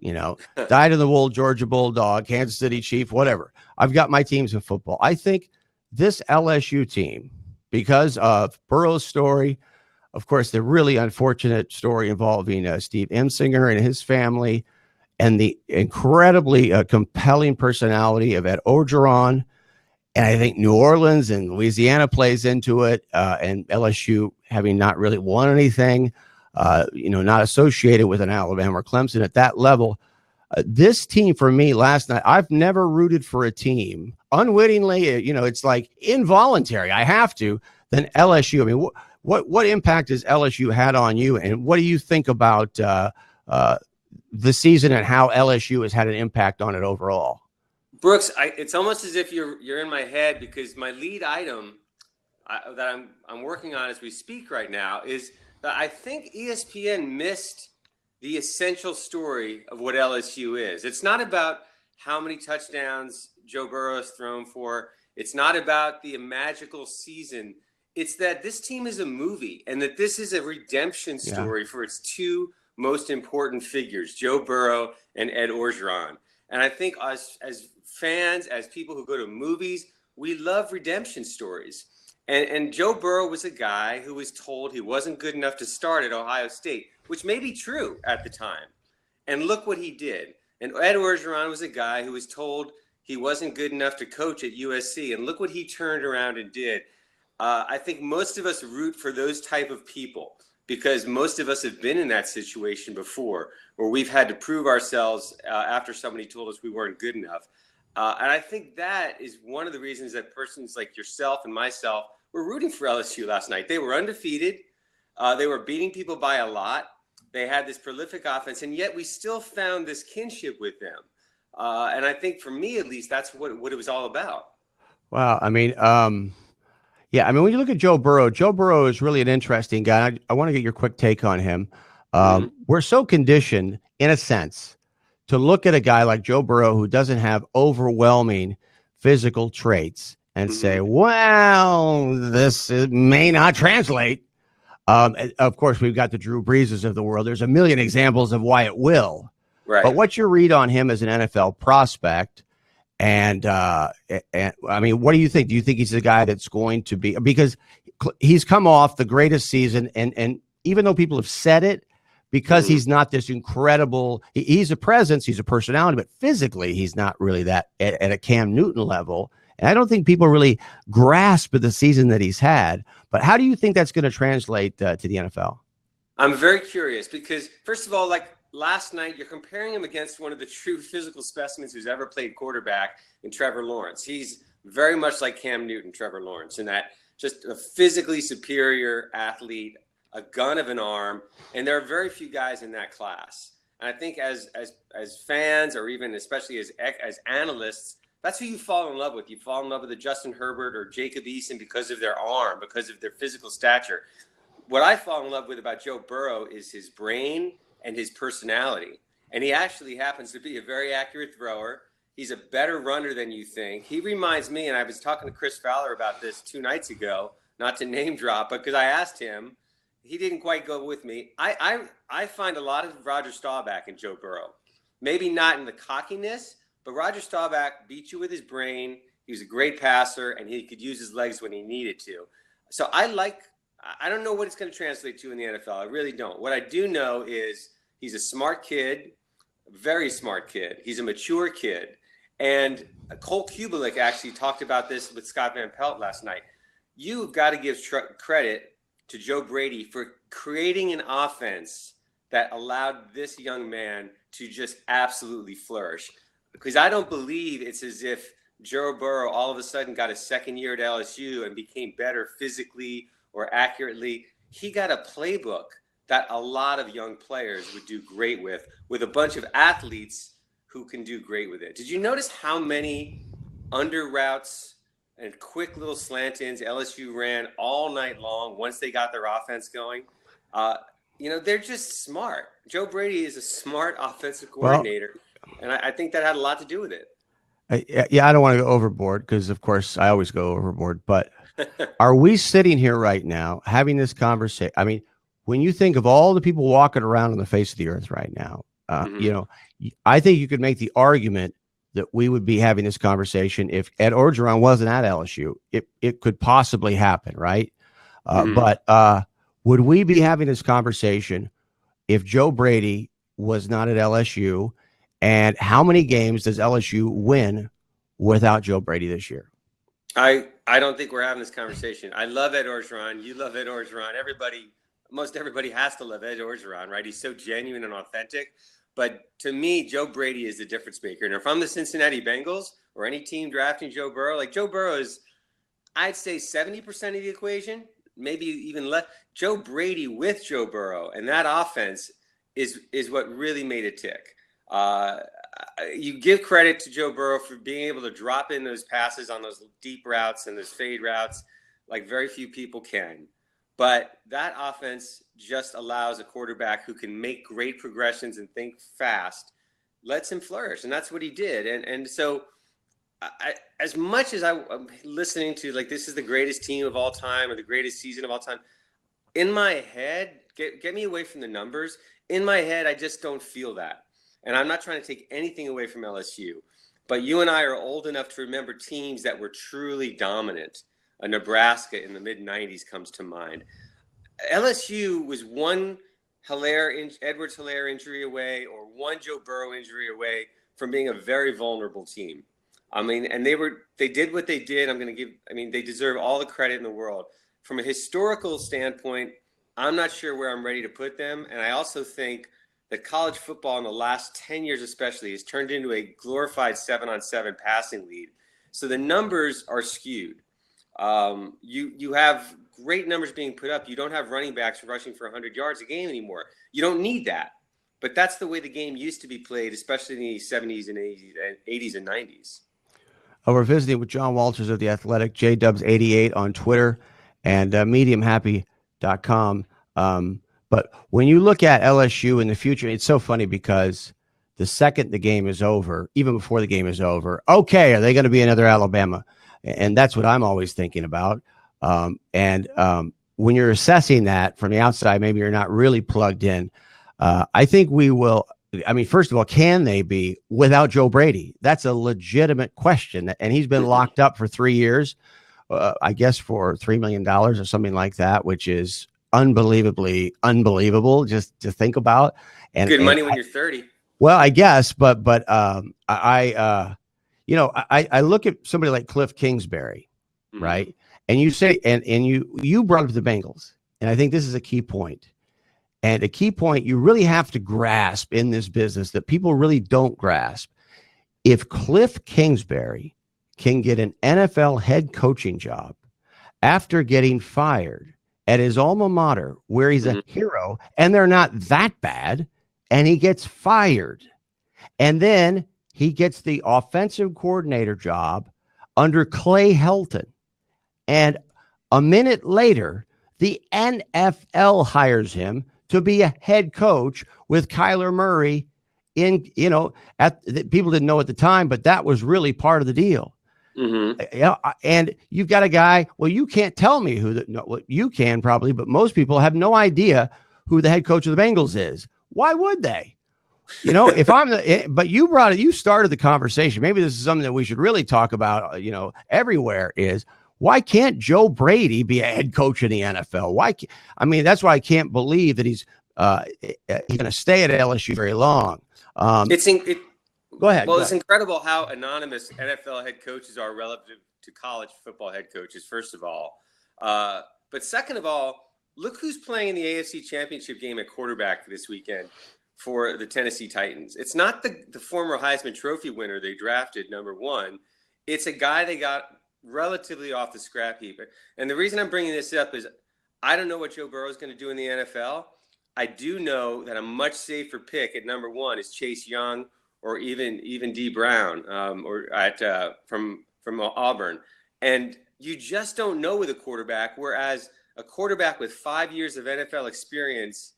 dyed in the wool Georgia Bulldog, Kansas City Chief, whatever. I've got my teams in football. I think this LSU team, because of Burrow's story, of course, the really unfortunate story involving Steve Emsinger and his family, and the incredibly compelling personality of Ed Orgeron. And I think New Orleans and Louisiana plays into it, and LSU having not really won anything, not associated with an Alabama or Clemson at that level. This team for me last night, I've never rooted for a team unwittingly, it's like involuntary. I have to, than LSU. I mean, what impact has LSU had on you? And what do you think about the season and how LSU has had an impact on it overall? Brooks, it's almost as if you're in my head, because my lead item that I'm working on as we speak right now is that I think ESPN missed the essential story of what LSU is. It's not about how many touchdowns Joe Burrow has thrown for. It's not about the magical season. It's that this team is a movie, and that this is a redemption story for its two most important figures, Joe Burrow and Ed Orgeron. And I think us as fans, as people who go to movies, we love redemption stories. And Joe Burrow was a guy who was told he wasn't good enough to start at Ohio State, which may be true at the time. And look what he did. And Ed Orgeron was a guy who was told he wasn't good enough to coach at USC. And look what he turned around and did. I think most of us root for those type of people because most of us have been in that situation before where we've had to prove ourselves after somebody told us we weren't good enough. And I think that is one of the reasons that persons like yourself and myself were rooting for LSU last night. They were undefeated. They were beating people by a lot. They had this prolific offense, and yet we still found this kinship with them. And I think for me, at least, that's what it was all about. Wow. I mean, yeah, I mean, when you look at Joe Burrow is really an interesting guy. I want to get your quick take on him. We're so conditioned, in a sense, to look at a guy like Joe Burrow who doesn't have overwhelming physical traits and say, well, this may not translate. Of course, we've got the Drew Breeses of the world. There's a million examples of why it will. Right. But what's your read on him as an NFL prospect? And I mean, what do you think? Do you think he's a guy that's going to be, because he's come off the greatest season, and even though people have said it, because he's not this incredible, he's a presence, he's a personality, but physically he's not really that at a Cam Newton level. And I don't think people really grasp the season that he's had. But how do you think that's going to translate to the NFL? I'm very curious because, first of all, like last night, you're comparing him against one of the true physical specimens who's ever played quarterback in Trevor Lawrence. He's very much like Cam Newton, Trevor Lawrence, in that just a physically superior athlete, a gun of an arm, and there are very few guys in that class. And I think as fans, or even especially as analysts, that's who you fall in love with. You fall in love with a Justin Herbert or Jacob Eason because of their arm, because of their physical stature. What I fall in love with about Joe Burrow is his brain and his personality. And he actually happens to be a very accurate thrower. He's a better runner than you think. He reminds me, and I was talking to Chris Fowler about this 2 nights ago, not to name drop, but because I asked him, he didn't quite go with me. I find a lot of Roger Staubach in Joe Burrow. Maybe not in the cockiness, but Roger Staubach beat you with his brain. He was a great passer, and he could use his legs when he needed to. So I don't know what it's going to translate to in the NFL. I really don't. What I do know is he's a smart kid, a very smart kid. He's a mature kid. And Colt Kubelik actually talked about this with Scott Van Pelt last night. You've got to give credit to Joe Brady for creating an offense that allowed this young man to just absolutely flourish. Because I don't believe it's as if Joe Burrow all of a sudden got a second year at LSU and became better physically or accurately. He got a playbook that a lot of young players would do great with a bunch of athletes who can do great with it. Did you notice how many under routes and quick little slant-ins LSU ran all night long once they got their offense going? They're just smart. Joe Brady is a smart offensive coordinator. And I think that had a lot to do with it. I don't want to go overboard because, of course, I always go overboard. But are we sitting here right now having this conversation? I mean, when you think of all the people walking around on the face of the earth right now, I think you could make the argument that we would be having this conversation if Ed Orgeron wasn't at LSU. It could possibly happen, right? But would we be having this conversation if Joe Brady was not at LSU? And how many games does LSU win without Joe Brady this year? I don't think we're having this conversation. I love Ed Orgeron. You love Ed Orgeron. Most everybody has to love Ed Orgeron, right? He's so genuine and authentic. But to me, Joe Brady is the difference maker. And if I'm the Cincinnati Bengals or any team drafting Joe Burrow, like Joe Burrow is, I'd say 70% of the equation, maybe even less. Joe Brady with Joe Burrow and that offense is what really made it tick. You give credit to Joe Burrow for being able to drop in those passes on those deep routes and those fade routes like very few people can. But that offense just allows a quarterback who can make great progressions and think fast, lets him flourish. And that's what he did. And so as much as I'm listening to like this is the greatest team of all time or the greatest season of all time, in my head, get me away from the numbers. In my head, I just don't feel that. And I'm not trying to take anything away from LSU. But you and I are old enough to remember teams that were truly dominant. Nebraska in the mid-'90s comes to mind. LSU was one Edwards-Helaire injury away or one Joe Burrow injury away from being a very vulnerable team. I mean, and they did what they did. They deserve all the credit in the world. From a historical standpoint, I'm not sure where I'm ready to put them. And I also think that college football in the last 10 years especially has turned into a glorified 7-on-7 passing lead. So the numbers are skewed. You have great numbers being put up. You don't have running backs rushing for 100 yards a game anymore. You don't need that. But that's the way the game used to be played, especially in the 70s and 80s and 90s. We're visiting with John Walters of The Athletic, JDubs88 on Twitter, and mediumhappy.com. But when you look at LSU in the future, it's so funny because the second the game is over, even before the game is over, okay, are they going to be another Alabama? And that's what I'm always thinking about. When you're assessing that from the outside, maybe you're not really plugged in. I think we will. I mean, first of all, can they be without Joe Brady? That's a legitimate question. And he's been locked up for 3 years, I guess for $3 million or something like that, which is unbelievably unbelievable just to think about. And good money when you're 30. Well, I guess, but I look at somebody like Cliff Kingsbury, right? And you say, and you brought up the Bengals, and I think this is a key point. And a key point you really have to grasp in this business that people really don't grasp. If Cliff Kingsbury can get an NFL head coaching job after getting fired at his alma mater, where he's a hero, and they're not that bad, and he gets fired, and then he gets the offensive coordinator job under Clay Helton, and a minute later, the NFL hires him to be a head coach with Kyler Murray people didn't know at the time, but that was really part of the deal. And you've got a guy, well, you can't tell me you can probably, but most people have no idea who the head coach of the Bengals is. Why would they? But you started the conversation. Maybe this is something that we should really talk about, everywhere is, why can't Joe Brady be a head coach in the NFL? That's why I can't believe that he's going to stay at LSU very long. Go ahead. Well, it's incredible how anonymous NFL head coaches are relative to college football head coaches, first of all. But second of all, look who's playing in the AFC Championship game at quarterback this weekend for the Tennessee Titans. It's not the former Heisman Trophy winner they drafted, number one. It's a guy they got relatively off the scrap heap. And the reason I'm bringing this up is I don't know what Joe Burrow is going to do in the NFL. I do know that a much safer pick at number one is Chase Young or even D Brown from Auburn. And you just don't know with a quarterback, whereas a quarterback with 5 years of NFL experience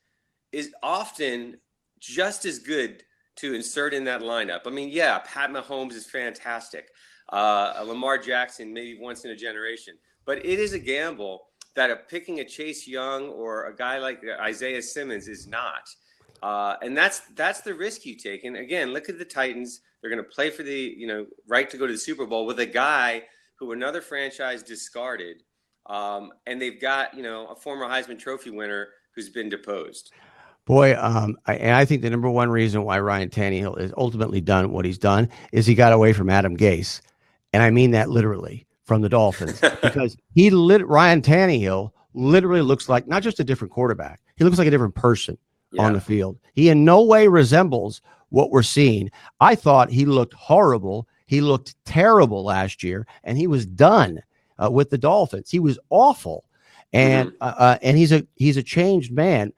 is often just as good to insert in that lineup. I mean, yeah, Pat Mahomes is fantastic. Lamar Jackson, maybe once in a generation. But it is a gamble that picking a Chase Young or a guy like Isaiah Simmons is not. And that's the risk you take. And again, look at the Titans. They're going to play for the right to go to the Super Bowl with a guy who another franchise discarded. And they've got a former Heisman Trophy winner who's been deposed. Boy, I think the number one reason why Ryan Tannehill has ultimately done what he's done is he got away from Adam Gase. And I mean that literally, from the Dolphins, because Ryan Tannehill literally looks like not just a different quarterback. He looks like a different person on the field. He in no way resembles what we're seeing. I thought he looked horrible. He looked terrible last year, and he was done with the Dolphins. He was awful. And he's a changed man.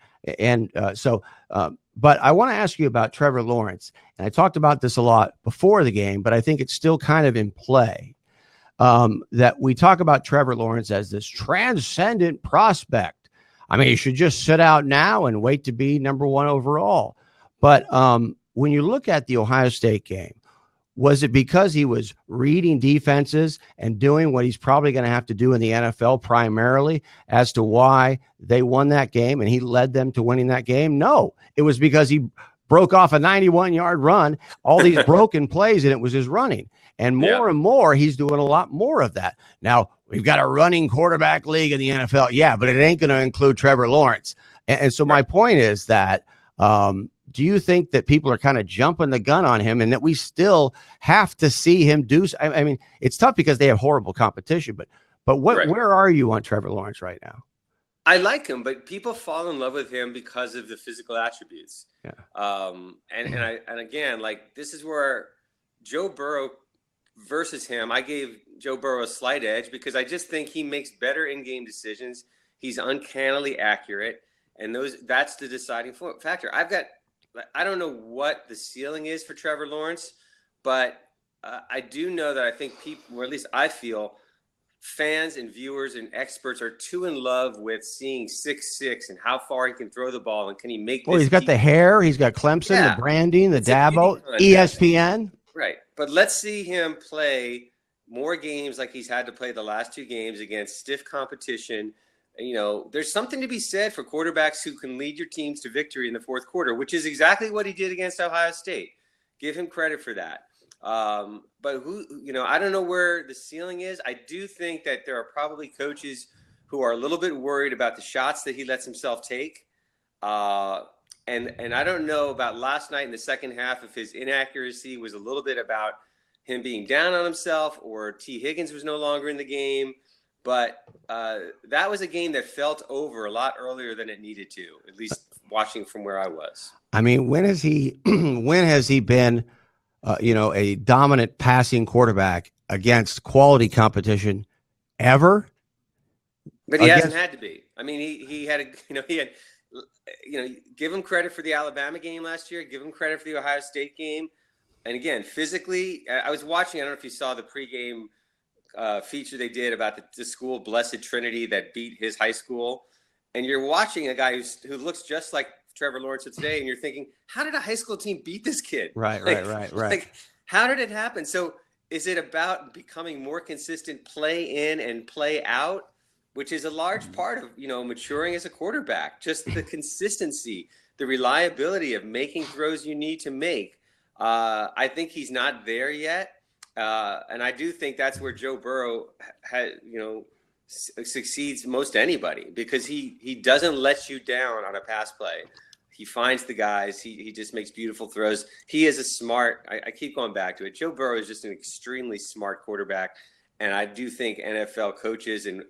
But I want to ask you about Trevor Lawrence. And I talked about this a lot before the game, but I think it's still kind of in play. That we talk about Trevor Lawrence as this transcendent prospect. I mean, he should just sit out now and wait to be number one overall. But when you look at the Ohio State game, Was it because he was reading defenses and doing what he's probably going to have to do in the NFL primarily as to why they won that game and he led them to winning that game? No, it was because he broke off a 91-yard run, all these broken plays, and it was his running. And more and more, he's doing a lot more of that. Now, we've got a running quarterback league in the NFL. Yeah, but it ain't going to include Trevor Lawrence. And so my point is that do you think that people are kind of jumping the gun on him and that we still have to see him do? I mean, it's tough because they have horrible competition, but where are you on Trevor Lawrence right now? I like him, but people fall in love with him because of the physical attributes. Yeah. And again, like, this is where Joe Burrow versus him, I gave Joe Burrow a slight edge because I just think he makes better in-game decisions. He's uncannily accurate, and that's the deciding factor. I don't know what the ceiling is for Trevor Lawrence, but I do know that I think people, or at least I feel, fans and viewers and experts are too in love with seeing 6'6" and how far he can throw the ball and can he make. Well, he's got the hair, he's got Clemson, the branding, the Dabo, ESPN. Right, but let's see him play more games like he's had to play the last 2 games against stiff competition. You know, there's something to be said for quarterbacks who can lead your teams to victory in the fourth quarter, which is exactly what he did against Ohio State. Give him credit for that. But I don't know where the ceiling is. I do think that there are probably coaches who are a little bit worried about the shots that he lets himself take. And I don't know about last night in the second half if his inaccuracy was a little bit about him being down on himself or T. Higgins was no longer in the game. But that was a game that felt over a lot earlier than it needed to, at least watching from where I was. I mean, when has he been, a dominant passing quarterback against quality competition ever? But he hasn't had to be. I mean, he had give him credit for the Alabama game last year. Give him credit for the Ohio State game. And again, physically, I was watching, I don't know if you saw the pregame feature they did about the school Blessed Trinity that beat his high school, and you're watching a guy who looks just like Trevor Lawrence today, and you're thinking, how did a high school team beat this kid? Right. Like, how did it happen? So is it about becoming more consistent play in and play out, which is a large part of maturing as a quarterback? Just the consistency, the reliability of making throws you need to make. I think he's not there yet. And I do think that's where Joe Burrow succeeds most anybody, because he doesn't let you down on a pass play. He finds the guys. He just makes beautiful throws. He is a smart. I keep going back to it. Joe Burrow is just an extremely smart quarterback, and I do think NFL coaches and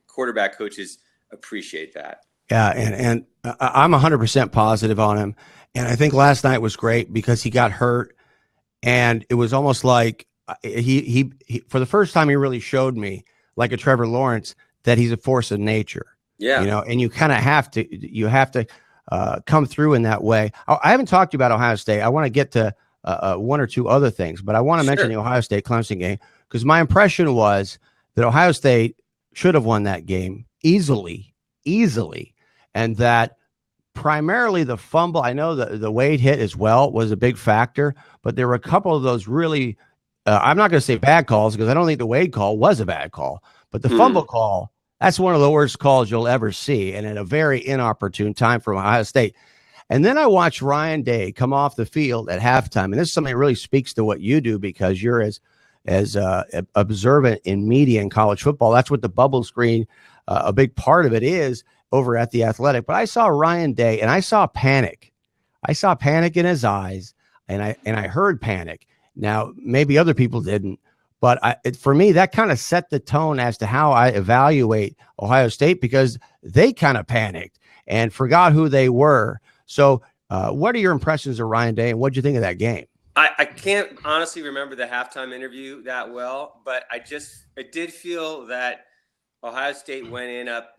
quarterback coaches appreciate that. Yeah, and I'm 100% positive on him. And I think last night was great because he got hurt, and it was almost like he for the first time he really showed me, like a Trevor Lawrence, that he's a force of nature. Yeah, and you kind of have to come through in that way. I haven't talked to you about Ohio State. I want to get to one or two other things, but I want to mention the Ohio State Clemson game, because my impression was that Ohio State should have won that game easily, and that primarily the fumble, I know the Wade hit as well was a big factor, but there were a couple of those really, I'm not going to say bad calls, because I don't think the Wade call was a bad call, but the fumble call, that's one of the worst calls you'll ever see, and at a very inopportune time for Ohio State. And then I watched Ryan Day come off the field at halftime, and this is something that really speaks to what you do, because you're as observant in media and college football. That's what the bubble screen, a big part of it is over at The Athletic. But I saw Ryan Day, and I saw panic. I saw panic in his eyes, and I heard panic. Now, maybe other people didn't, but for me, that kind of set the tone as to how I evaluate Ohio State, because they kind of panicked and forgot who they were. So what are your impressions of Ryan Day, and what did you think of that game? I can't honestly remember the halftime interview that well, but I did feel that Ohio State went in up.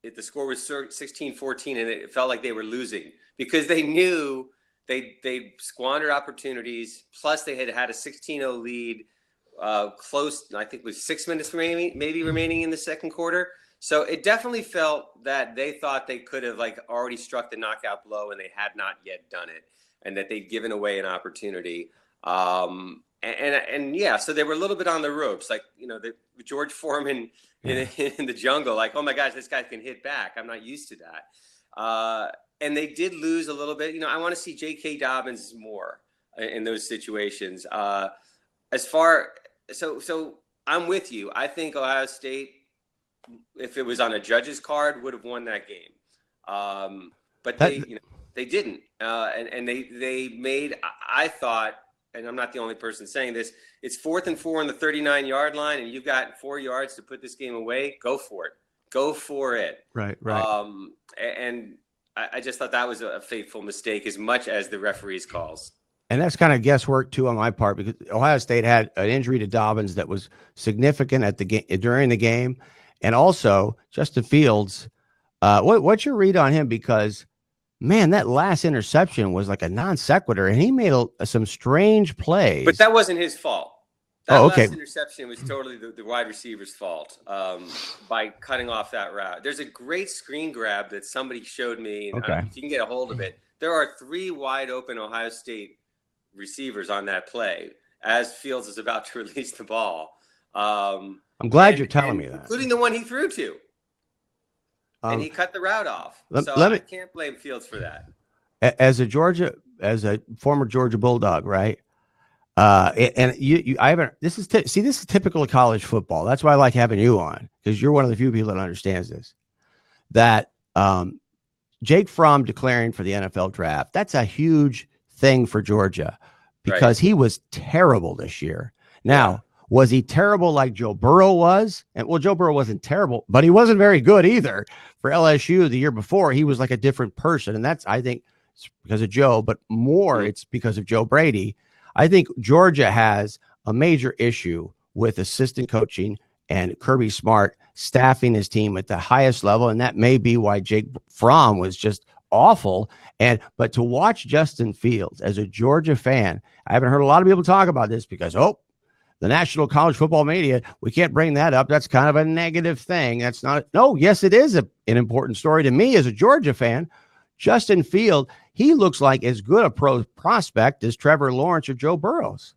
The score was 16-14, and it felt like they were losing, because they knew they squandered opportunities. Plus, they had a 16-0 lead, close. I think it was 6 minutes maybe remaining in the second quarter. So it definitely felt that they thought they could have already struck the knockout blow, and they had not yet done it, and that they'd given away an opportunity. And and yeah, so they were a little bit on the ropes, like, the George Foreman in the jungle, like, oh my gosh, this guy can hit back. I'm not used to that. And they did lose a little bit. I want to see J.K. Dobbins more in those situations. So I'm with you. I think Ohio State, if it was on a judge's card, would have won that game. But they didn't. And they made, I thought, and I'm not the only person saying this, it's 4th and 4 on the 39-yard line, and you've got 4 yards to put this game away. Go for it. Go for it. Right. And I just thought that was a fateful mistake as much as the referee's calls. And that's kind of guesswork too on my part, because Ohio State had an injury to Dobbins that was significant at the game during the game, and also Justin Fields. What's your read on him? Because man, that last interception was like a non sequitur, and he made some strange plays. But that wasn't his fault. That okay. last interception was totally the wide receiver's fault by cutting off that route. There's a great screen grab that somebody showed me. And if you can get a hold of it, there are 3 wide open Ohio State receivers on that play as Fields is about to release the ball. I'm glad you're telling me that. Including the one he threw to. And he cut the route off. I can't blame Fields for that. As a former Georgia Bulldog, right? This is typical of college football. That's why I like having you on, because you're one of the few people that understands this. That Jake Fromm declaring for the NFL draft, that's a huge thing for Georgia, because he was terrible this year. Now, was he terrible like Joe Burrow was? And Joe Burrow wasn't terrible, but he wasn't very good either. For LSU the year before, he was like a different person. And that's, I think, it's because of Joe, but more it's because of Joe Brady. I think Georgia has a major issue with assistant coaching and Kirby Smart staffing his team at the highest level. And that may be why Jake Fromm was just awful. But to watch Justin Fields as a Georgia fan, I haven't heard a lot of people talk about this because, the national college football media, we can't bring that up. That's kind of a negative thing. That's not. No, yes, it is an important story to me as a Georgia fan. Justin Fields, he looks like as good a prospect as Trevor Lawrence or Joe Burrows.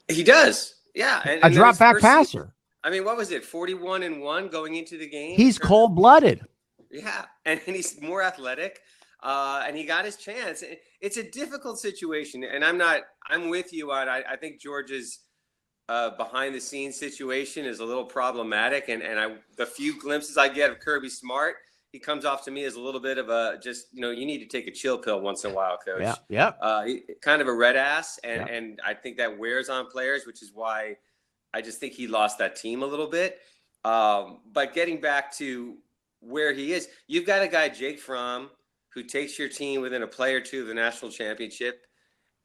He does. Yeah. And a drop back passer. I mean, what was it? 41-1 going into the game. He's cold-blooded. Yeah. And he's more athletic. And he got his chance. It's a difficult situation. And I'm with you on, I think Georgia's behind the scenes situation is a little problematic. And the few glimpses I get of Kirby Smart, he comes off to me as a little bit of a you need to take a chill pill once in a while, coach. Yeah. Kind of a red ass. And I think that wears on players, which is why I just think he lost that team a little bit. But getting back to where he is, you've got a guy, Jake Fromm, who takes your team within a play or two of the national championship.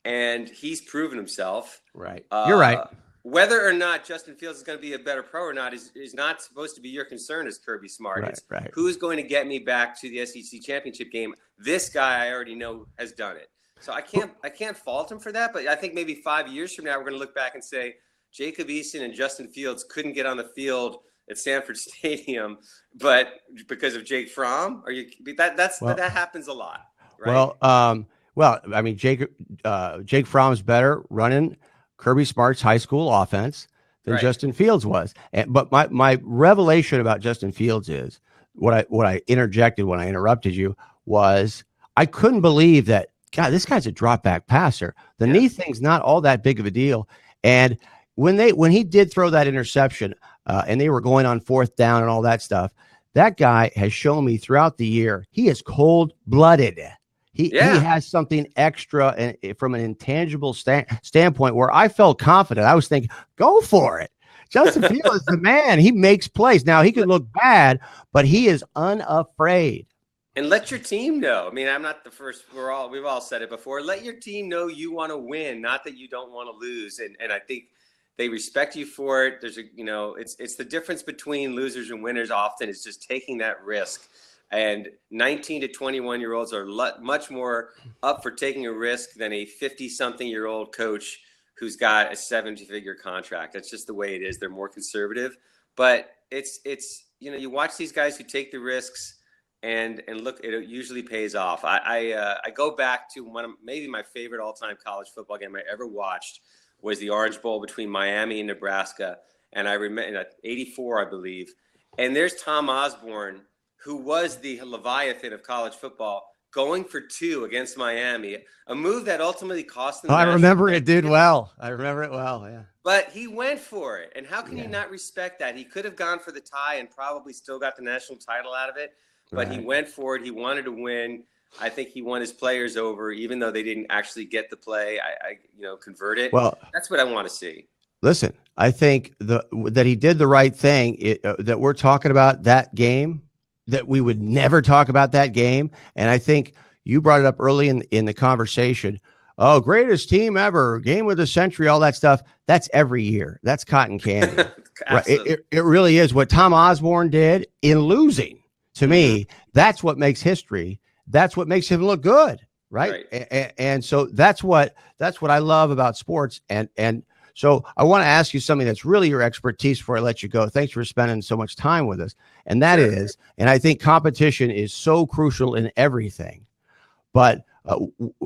And he's proven himself. Right. You're right. Whether or not Justin Fields is going to be a better pro or not is not supposed to be your concern as Kirby Smart. Right. Who's going to get me back to the SEC championship game? This guy I already know has done it. So I can't fault him for that. But I think maybe 5 years from now, we're going to look back and say Jacob Eason and Justin Fields couldn't get on the field at Sanford Stadium, but because of Jake Fromm, that happens a lot. Right? Well, I mean, Jake Fromm's better running Kirby Smart's high school offense than Justin Fields was. But my revelation about Justin Fields is what I interjected when I interrupted you was I couldn't believe that, God, this guy's a drop back passer. The knee thing's not all that big of a deal. And when he did throw that interception and they were going on 4th down and all that stuff, that guy has shown me throughout the year, he is cold-blooded. He has something extra and from an intangible standpoint where I felt confident. I was thinking, go for it. Justin Fields is the man. He makes plays. Now, he could look bad, but he is unafraid. And let your team know. I mean, I'm not the first. We've all said it before. Let your team know you want to win, not that you don't want to lose. And I think they respect you for it. There's it's the difference between losers and winners often is just taking that risk. And 19 to 21-year-olds are much more up for taking a risk than a 50-something-year-old coach who's got a 7-figure contract. That's just the way it is. They're more conservative. But it's you watch these guys who take the risks and look, it usually pays off. I go back to maybe my favorite all-time college football game I ever watched was the Orange Bowl between Miami and Nebraska. And I remember in '84, I believe. And there's Tom Osborne, who was the Leviathan of college football, going for 2 against Miami, a move that ultimately cost them. I remember it did well. I remember it well. Yeah. But he went for it. And how can you not respect that? He could have gone for the tie and probably still got the national title out of it. But he went for it. He wanted to win. I think he won his players over, even though they didn't actually get the play. I convert it. Well, that's what I want to see. Listen, I think that he did the right thing. That we're talking about that game, that we would never talk about that game. And I think you brought it up early in the conversation. Oh, greatest team ever, game of the century, all that stuff. That's every year. That's cotton candy. Right? It really is. What Tom Osborne did in losing, to me, that's what makes history. That's what makes him look good, right? And so that's what I love about sports. And so I want to ask you something that's really your expertise before I let you go. Thanks for spending so much time with us. And that is, and I think competition is so crucial in everything. But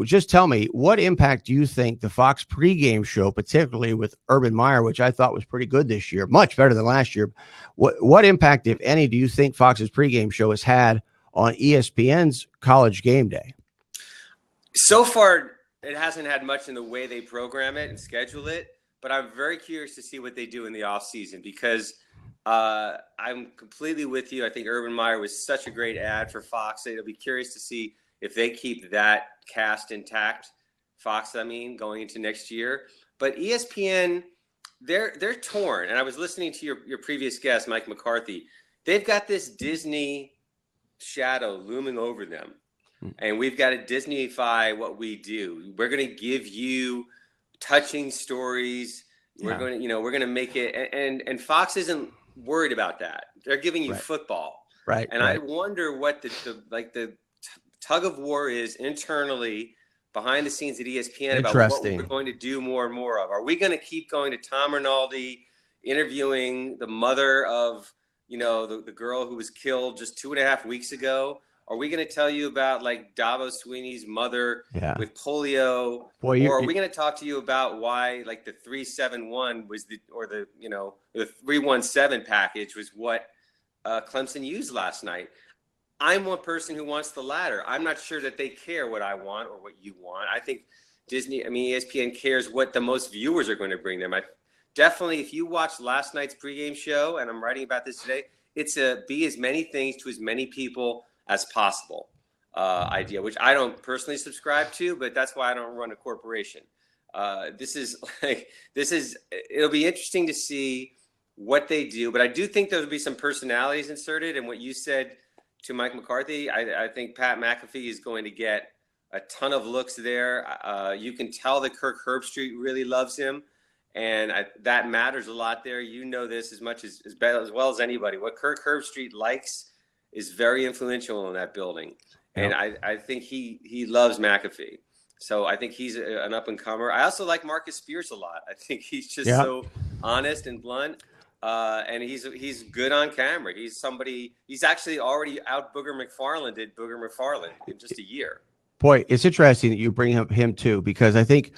just tell me, what impact do you think the Fox pregame show, particularly with Urban Meyer, which I thought was pretty good this year, much better than last year, what impact, if any, do you think Fox's pregame show has had on ESPN's College Game Day? So far, it hasn't had much in the way they program it and schedule it. But I'm very curious to see what they do in the offseason, because I'm completely with you. I think Urban Meyer was such a great ad for Fox. It'll be curious to see if they keep that cast intact, Fox, going into next year. But ESPN, they're torn. And I was listening to your previous guest, Mike McCarthy. They've got this Disney shadow looming over them. And we've got to Disneyfy what we do. We're going to give you touching stories. We're going to make it, and Fox isn't worried about that. They're giving you football, right? And I wonder what the tug of war is internally behind the scenes at ESPN about what we're going to do more and more of. Are we going to keep going to Tom Rinaldi interviewing the mother of the girl who was killed just 2.5 weeks ago? Are we going to tell you about Davo Sweeney's mother with polio? Or are we going to talk to you about why the 371 was the 317 package was what Clemson used last night? I'm one person who wants the latter. I'm not sure that they care what I want or what you want. I think ESPN cares what the most viewers are going to bring them. Definitely, if you watched last night's pregame show, and I'm writing about this today, it's a be as many things to as many people as possible idea, which I don't personally subscribe to, but that's why I don't run a corporation. It'll be interesting to see what they do, but I do think there'll be some personalities inserted. And what you said to Mike McCarthy, I think Pat McAfee is going to get a ton of looks there. You can tell that Kirk Herbstreit really loves him, and that matters a lot there. This as well as anybody. What Kirk Herbstreit likes is very influential in that building. And I think he loves McAfee. So I think he's an up-and-comer. I also like Marcus Spears a lot. I think he's just so honest and blunt. And he's good on camera. He's actually already out Booger McFarland in just a year. Boy, it's interesting that you bring up him too, because I think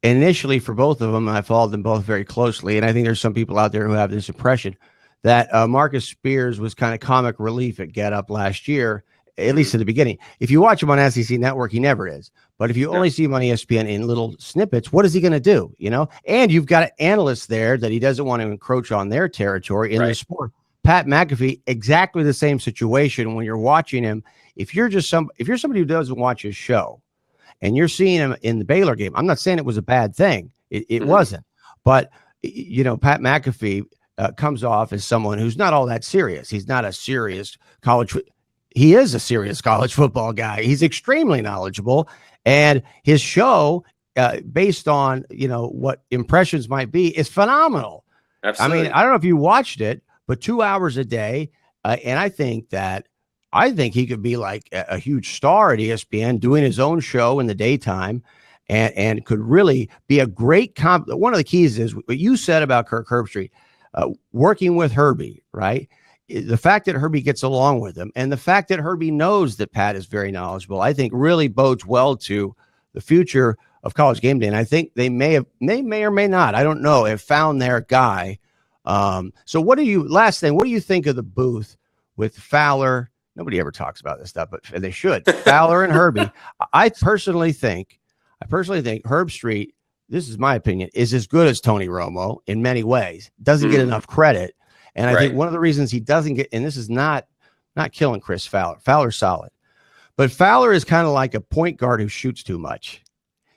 initially for both of them, I followed them both very closely. And I think there's some people out there who have this impression that Marcus Spears was kind of comic relief at Get Up last year, at least in the beginning. If you watch him on SEC Network, he never is. But if you only see him on ESPN in little snippets, what is he going to do? And you've got analysts there that he doesn't want to encroach on their territory in the sport. Pat McAfee, exactly the same situation when you're watching him. If you're somebody who doesn't watch his show and you're seeing him in the Baylor game, I'm not saying it was a bad thing. It wasn't. But, Pat McAfee comes off as someone who's not all that serious. He's not a serious he is a serious college football guy. He's extremely knowledgeable, and his show, based on, what impressions might be, is phenomenal. Absolutely. I don't know if you watched it, but 2 hours a day. And I think he could be like a huge star at ESPN doing his own show in the daytime. And could really be a great one of the keys is what you said about Kirk Herbstreit. Working with Herbie, right? The fact that Herbie gets along with him and the fact that Herbie knows that Pat is very knowledgeable, I think really bodes well to the future of College Game Day, and I think they may or may not, I don't know, have found their guy. So last thing, what do you think of the booth with Fowler? Nobody ever talks about this stuff, but they should. Fowler and Herbie. I personally think Herb Street, this is my opinion, is as good as Tony Romo in many ways. Doesn't get enough credit. And I think one of the reasons he doesn't get, and this is not killing Chris Fowler. Fowler's solid. But Fowler is kind of like a point guard who shoots too much.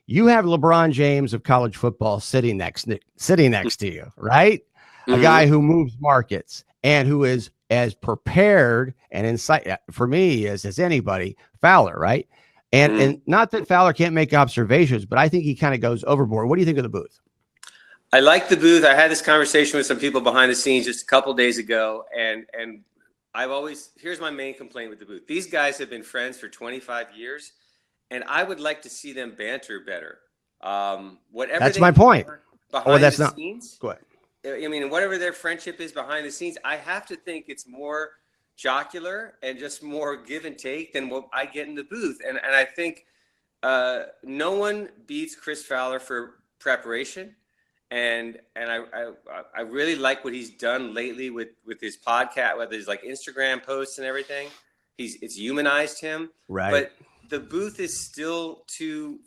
You have LeBron James of college football sitting next to you, right? A guy who moves markets and who is as prepared and insight for me as anybody, Fowler, right? And not that Fowler can't make observations, but I think he kind of goes overboard. What do you think of the booth? I like the booth. I had this conversation with some people behind the scenes just a couple days ago, and here's my main complaint with the booth. These guys have been friends for 25 years, and I would like to see them banter better. That's my point. Behind the scenes. Go ahead. I mean, whatever their friendship is behind the scenes, I have to think it's more jocular and just more give and take than what I get in the booth. And I think no one beats Chris Fowler for preparation. And I really like what he's done lately with his podcast, whether it's like Instagram posts and everything. It's humanized him. Right. But the booth is still too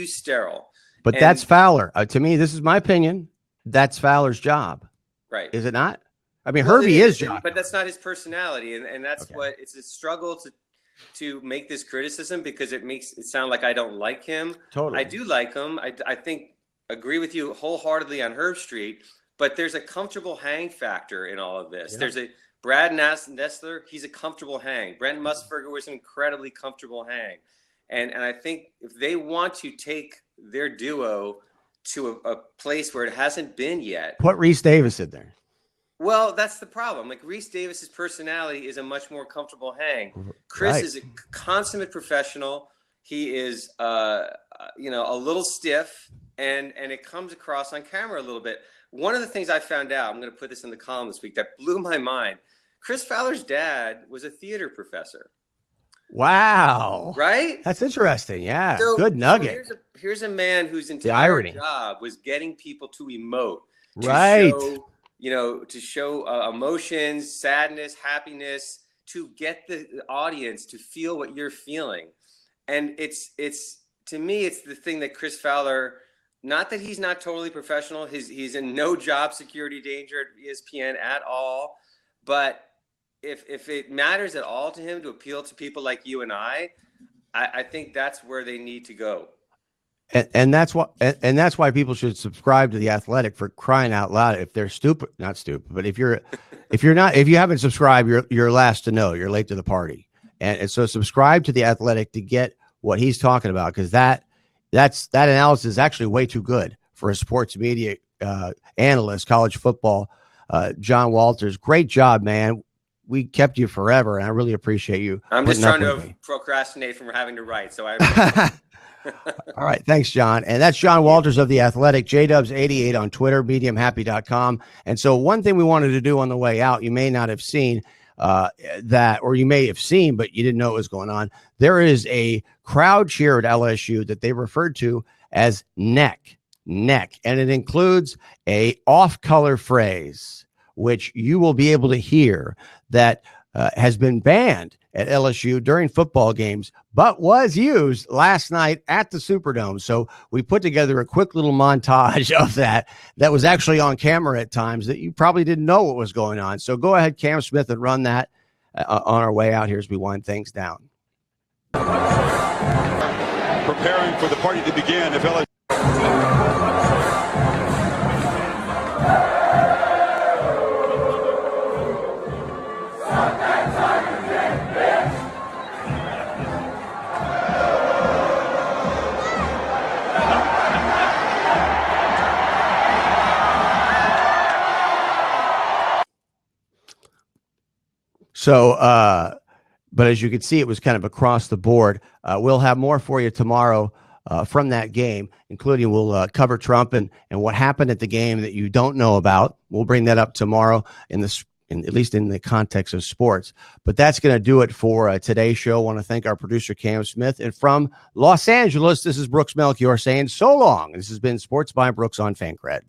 sterile. But that's Fowler. To me, this is my opinion. That's Fowler's job. Right. Is it not? I mean, Herbie is job. But that's not his personality. And that's what it's a struggle to make this criticism because it makes it sound like I don't like him. Totally. I do like him. I think agree with you wholeheartedly on Herb Street, but there's a comfortable hang factor in all of this. Yeah. There's a Brad Nessler, he's a comfortable hang. Brent Musburger was an incredibly comfortable hang. And I think if they want to take their duo to a place where it hasn't been yet. Put Reese Davis in there. Well, that's the problem. Like Reese Davis's personality is a much more comfortable hang. Chris is a consummate professional. He is, a little stiff, and it comes across on camera a little bit. One of the things I found out, I'm going to put this in the column this week, that blew my mind. Chris Fowler's dad was a theater professor. Wow. Right? That's interesting. Yeah. So, good nugget. So here's a man whose entire job was getting people to emote. To show emotions, sadness, happiness, to get the audience to feel what you're feeling. And it's to me, it's the thing that Chris Fowler, not that he's not totally professional. He's in no job security danger at ESPN at all. But if it matters at all to him to appeal to people like you and I think that's where they need to go. And that's why people should subscribe to The Athletic, for crying out loud. If they're not stupid, but if you haven't subscribed, you're last to know. You're late to the party. And so subscribe to The Athletic to get what he's talking about, because that analysis is actually way too good for a sports media analyst, college football. John Walters, great job, man. We kept you forever, and I really appreciate you. I'm just trying to procrastinate from having to write, so I. All right. Thanks, John. And that's John Walters of The Athletic, JDubs88 on Twitter, mediumhappy.com. And so one thing we wanted to do on the way out, you may not have seen that, or you may have seen, but you didn't know what was going on. There is a crowd cheer at LSU that they referred to as neck. And it includes a off-color phrase, which you will be able to hear, that has been banned at LSU during football games, but was used last night at the Superdome. So we put together a quick little montage of that was actually on camera at times that you probably didn't know what was going on. So go ahead, Cam Smith, and run that on our way out here as we wind things down. Preparing for the party to begin. If LSU So, but as you can see, it was kind of across the board. We'll have more for you tomorrow from that game, including we'll cover Trump and what happened at the game that you don't know about. We'll bring that up tomorrow in at least in the context of sports. But that's going to do it for today's show. I want to thank our producer, Cam Smith. And from Los Angeles, this is Brooks Melchior saying so long. This has been Sports by Brooks on Fancred.